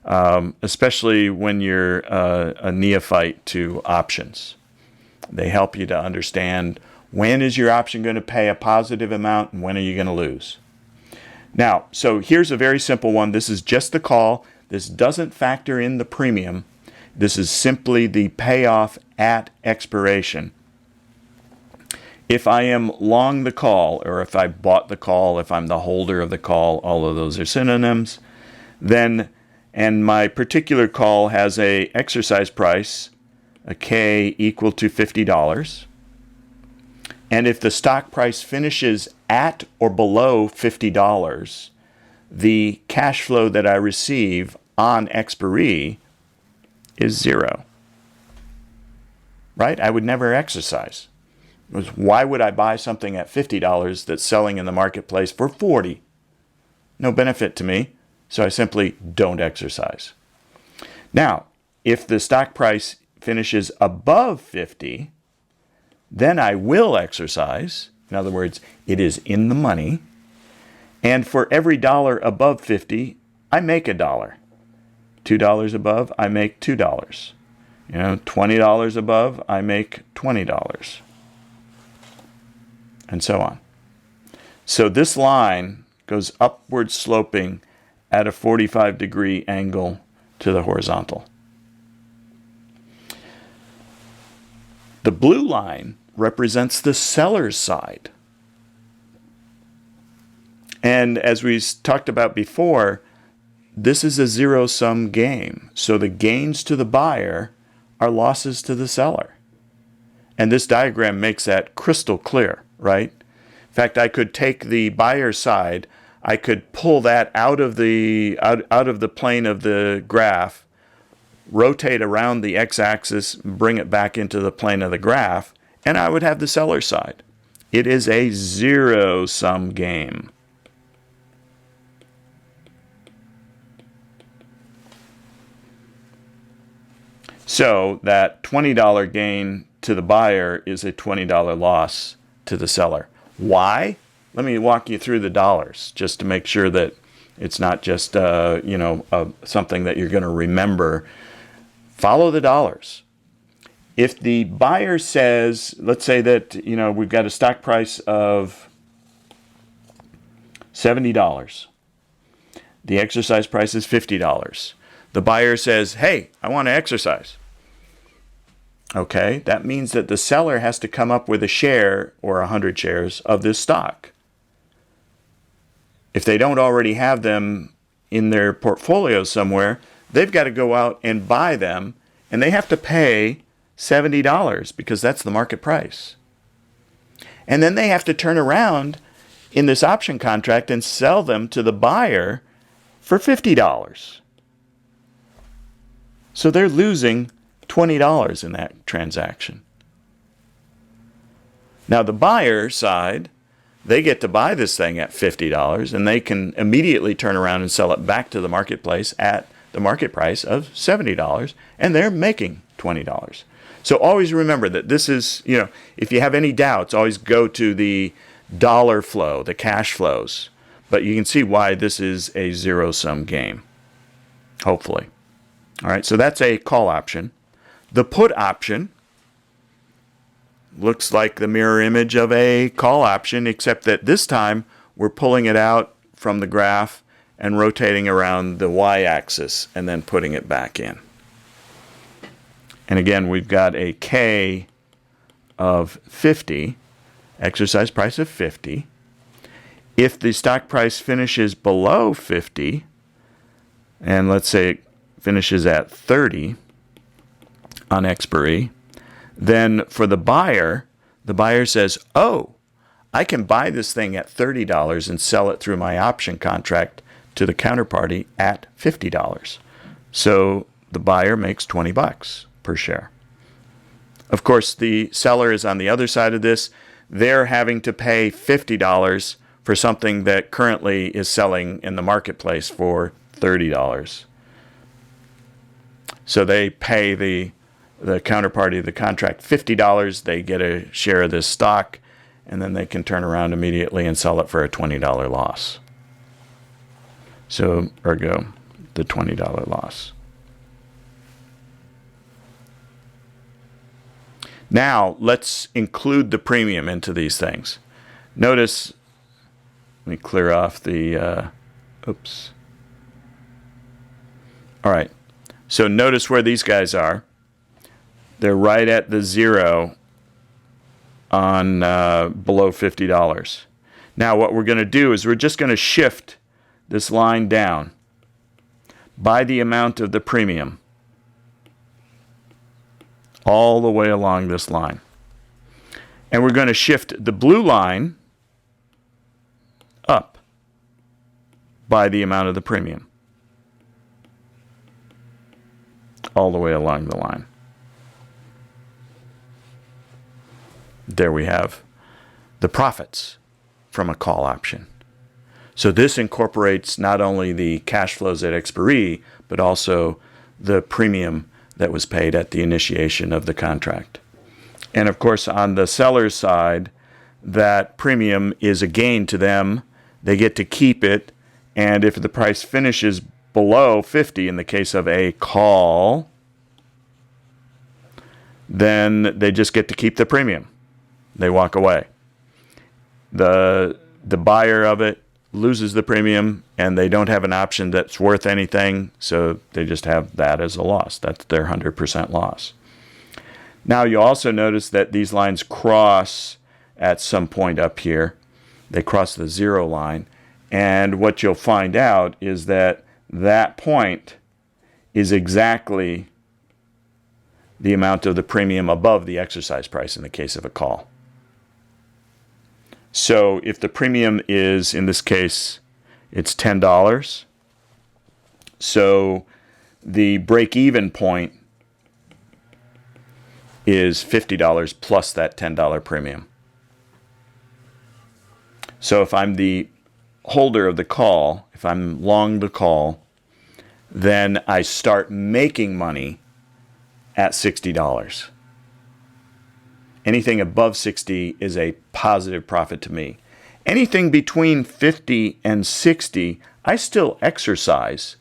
especially when you're a neophyte to options. They help you to understand when is your option going to pay a positive amount and when are you going to lose. Now, so here's a very simple one. This is just the call. This doesn't factor in the premium. This is simply the payoff at expiration. If I am long the call, or if I bought the call, if I'm the holder of the call, all of those are synonyms, then, and my particular call has a exercise price, a K equal to $50, and if the stock price finishes at or below $50, the cash flow that I receive on expiry is zero. Right? I would never exercise. Why would I buy something at $50 that's selling in the marketplace for $40? no benefit to me, so I simply don't exercise. Now, if the stock price finishes above 50, then I will exercise. In other words, it is in the money. And for every dollar above 50, I make $1. $2 above, I make $2. $20 above, I make $20. And so on. So this line goes upward sloping at a 45-degree angle to the horizontal. The blue line represents the seller's side. And as we talked about before, this is a zero-sum game. So the gains to the buyer are losses to the seller. And this diagram makes that crystal clear, right? In fact, I could take the buyer's side, I could pull that out of the plane of the graph, rotate around the x-axis, bring it back into the plane of the graph, and I would have the seller's side. It is a zero-sum game. So that $20 gain to the buyer is a $20 loss to the seller. Why? Let me walk you through the dollars just to make sure that it's not just something that you're going to remember. Follow the dollars. If the buyer says, let's say that we've got a stock price of $70. The exercise price is $50. The buyer says, hey, I want to exercise. Okay, that means that the seller has to come up with a share or 100 shares of this stock. If they don't already have them in their portfolio somewhere, they've got to go out and buy them, and they have to pay $70 because that's the market price. And then they have to turn around in this option contract and sell them to the buyer for $50. So they're losing $20 in that transaction. Now the buyer side, they get to buy this thing at $50 and they can immediately turn around and sell it back to the marketplace at the market price of $70, and they're making $20. So always remember that this is, if you have any doubts, always go to the dollar flow, the cash flows. But you can see why this is a zero-sum game, hopefully. All right, so that's a call option. The put option looks like the mirror image of a call option, except that this time we're pulling it out from the graph and rotating around the y-axis and then putting it back in. And again, we've got a K of 50, exercise price of 50. If the stock price finishes below 50, and let's say it finishes at 30 on expiry, then for the buyer says, oh, I can buy this thing at $30 and sell it through my option contract to the counterparty at $50. So the buyer makes $20 per share. Of course, the seller is on the other side of this. They're having to pay $50 for something that currently is selling in the marketplace for $30. So they pay the counterparty of the contract $50, they get a share of this stock, and then they can turn around immediately and sell it for a $20 loss. So, ergo, the $20 loss. Now, let's include the premium into these things. Notice, let me clear off the, oops. All right, so notice where these guys are. They're right at the zero on below $50. Now what we're going to do is we're just going to shift this line down by the amount of the premium all the way along this line. And we're going to shift the blue line up by the amount of the premium all the way along the line. There we have the profits from a call option. So this incorporates not only the cash flows at expiry, but also the premium that was paid at the initiation of the contract. And of course, on the seller's side, that premium is a gain to them. They get to keep it. And if the price finishes below 50 in the case of a call, then they just get to keep the premium. They walk away. The buyer of it loses the premium, and they don't have an option that's worth anything, so they just have that as a loss. That's their 100% loss. Now you also notice that these lines cross at some point up here. They cross the 0 line, and what you'll find out is that that point is exactly the amount of the premium above the exercise price in the case of a call. So if the premium is, in this case, it's $10, so the break-even point is $50 plus that $10 premium. So if I'm the holder of the call, if I'm long the call, then I start making money at $60. Anything above 60 is a positive profit to me. Anything between 50 and 60, I still exercise,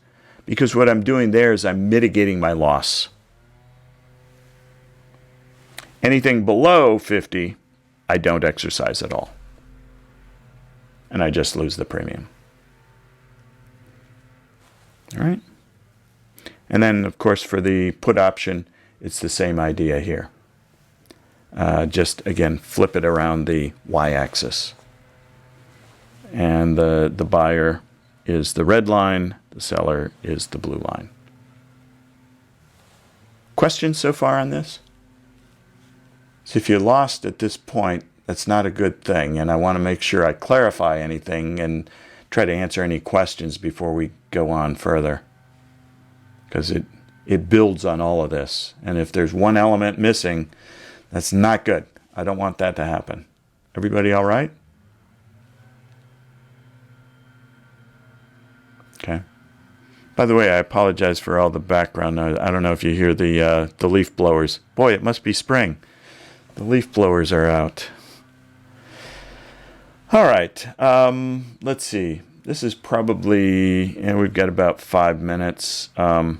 because what I'm doing there is I'm mitigating my loss. Anything below 50, I don't exercise at all. And I just lose the premium. All right? And then, of course, for the put option, it's the same idea here. Just, again, flip it around the y-axis. And the buyer is the red line, the seller is the blue line. Questions so far on this? So if you're lost at this point, that's not a good thing, and I want to make sure I clarify anything and try to answer any questions before we go on further, because it builds on all of this. And if there's one element missing, that's not good. I don't want that to happen. Everybody all right? Okay. By the way, I apologize for all the background noise. I don't know if you hear the leaf blowers. Boy, it must be spring. The leaf blowers are out. All right. Let's see. This is probably, and we've got about 5 minutes. Let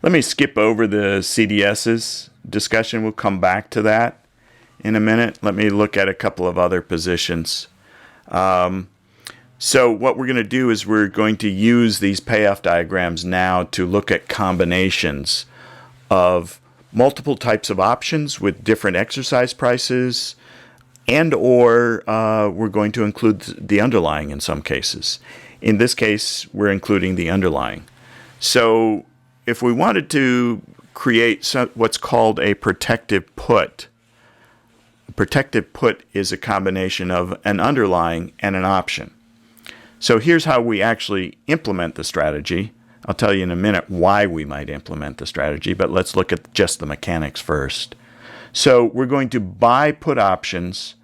me skip over the CDS's discussion. We'll come back to that in a minute. Let me look at a couple of other positions. So what we're going to do is we're going to use these payoff diagrams now to look at combinations of multiple types of options with different exercise prices, and or we're going to include the underlying in some cases. In this case, we're including the underlying. So if we wanted to create what's called a protective put is a combination of an underlying and an option. So here's how we actually implement the strategy. I'll tell you in a minute why we might implement the strategy, but let's look at just the mechanics first. So we're going to buy put options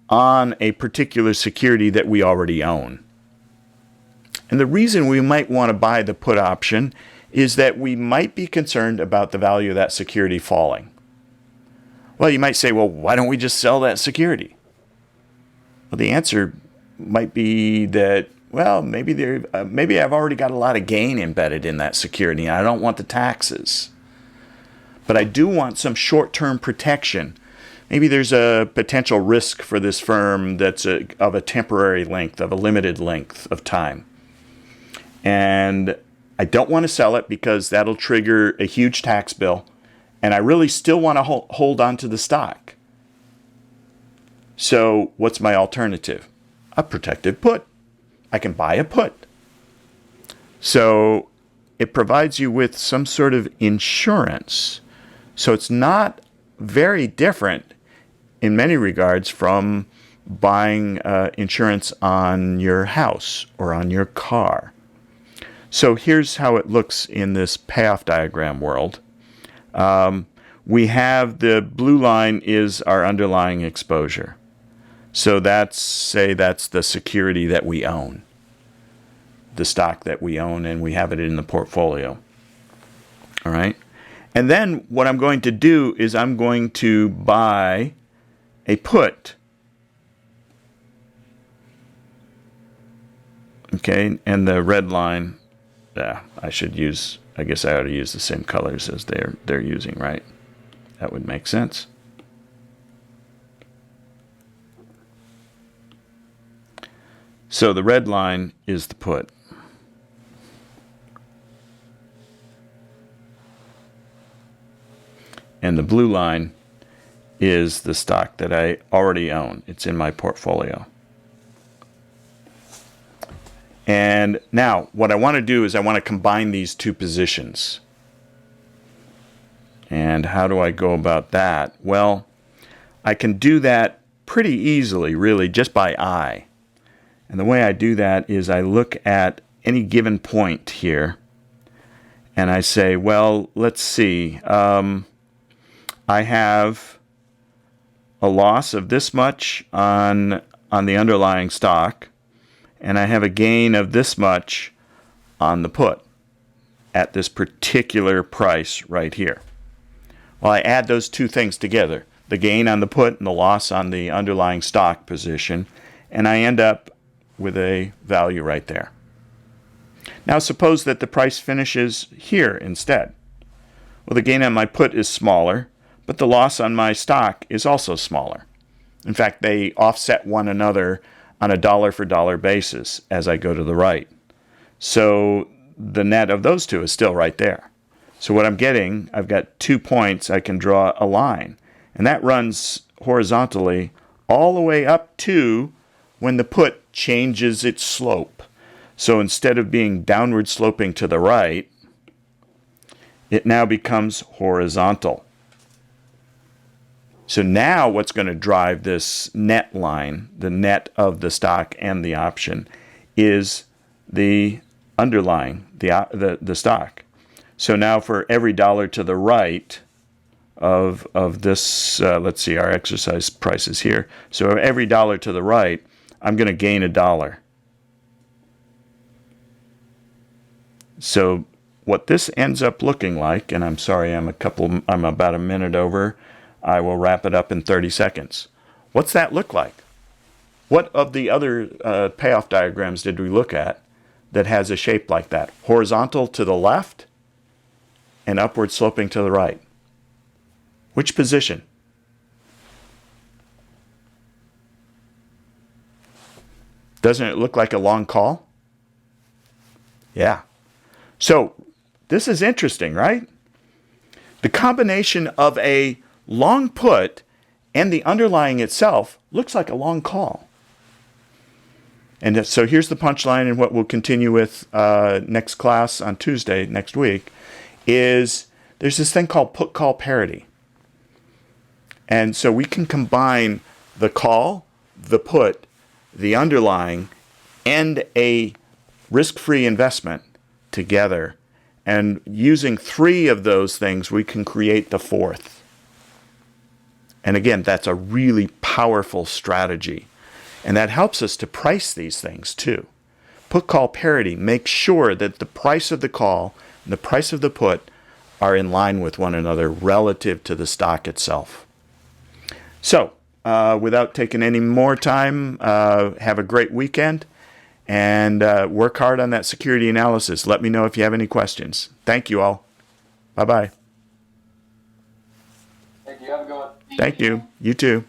on a particular security that we already own. And the reason we might want to buy the put option is that we might be concerned about the value of that security falling. Well, you might say, well, why don't we just sell that security? Well, the answer might be that, well, maybe I've already got a lot of gain embedded in that security, and I don't want the taxes. But I do want some short-term protection. Maybe there's a potential risk for this firm that's of a temporary length, of a limited length of time. And I don't want to sell it because that'll trigger a huge tax bill, and I really still want to hold on to the stock. So what's my alternative? A protective put. I can buy a put. So it provides you with some sort of insurance. So it's not very different in many regards from buying insurance on your house or on your car. So here's how it looks in this payoff diagram world. We have the blue line is our underlying exposure. So say that's the security that we own, the stock that we own, and we have it in the portfolio. All right. And then what I'm going to do is I'm going to buy a put. Okay, and the red line, I guess I ought to use the same colors as they're using, right? That would make sense. So the red line is the put. And the blue line is the stock that I already own. It's in my portfolio. And now what I want to do is I want to combine these two positions. And how do I go about that? Well, I can do that pretty easily, really, just by eye. And the way I do that is I look at any given point here and I say, well, let's see. I have a loss of this much on the underlying stock, and I have a gain of this much on the put at this particular price right here. Well, I add those two things together, the gain on the put and the loss on the underlying stock position, and I end up with a value right there. Now suppose that the price finishes here instead. Well, the gain on my put is smaller, but the loss on my stock is also smaller. In fact, they offset one another on a dollar for dollar basis as I go to the right. So the net of those two is still right there. So what I'm getting, I've got 2 points. I can draw a line, and that runs horizontally all the way up to when the put changes its slope. So instead of being downward sloping to the right, it now becomes horizontal. So now what's going to drive this net line, the net of the stock and the option, is the underlying, the stock. So now for every dollar to the right of this, let's see, our exercise price is here. So every dollar to the right, I'm going to gain $1. So what this ends up looking like, and I'm sorry, I'm about a minute over. I will wrap it up in 30 seconds. What's that look like? What of the other payoff diagrams did we look at that has a shape like that? Horizontal to the left and upward sloping to the right. Which position? Doesn't it look like a long call? Yeah. So this is interesting, right? The combination of a long put and the underlying itself looks like a long call. And so here's the punchline, and what we'll continue with next class on Tuesday next week is there's this thing called put-call parity. And so we can combine the call, the put, the underlying, and a risk-free investment together. And using 3 of those things, we can create the 4th. And again, that's a really powerful strategy. And that helps us to price these things too. Put-call parity makes sure that the price of the call and the price of the put are in line with one another relative to the stock itself. So, without taking any more time, have a great weekend and work hard on that security analysis. Let me know if you have any questions. Thank you all. Bye-bye. Thank you. Have a good one. Thank you. You too.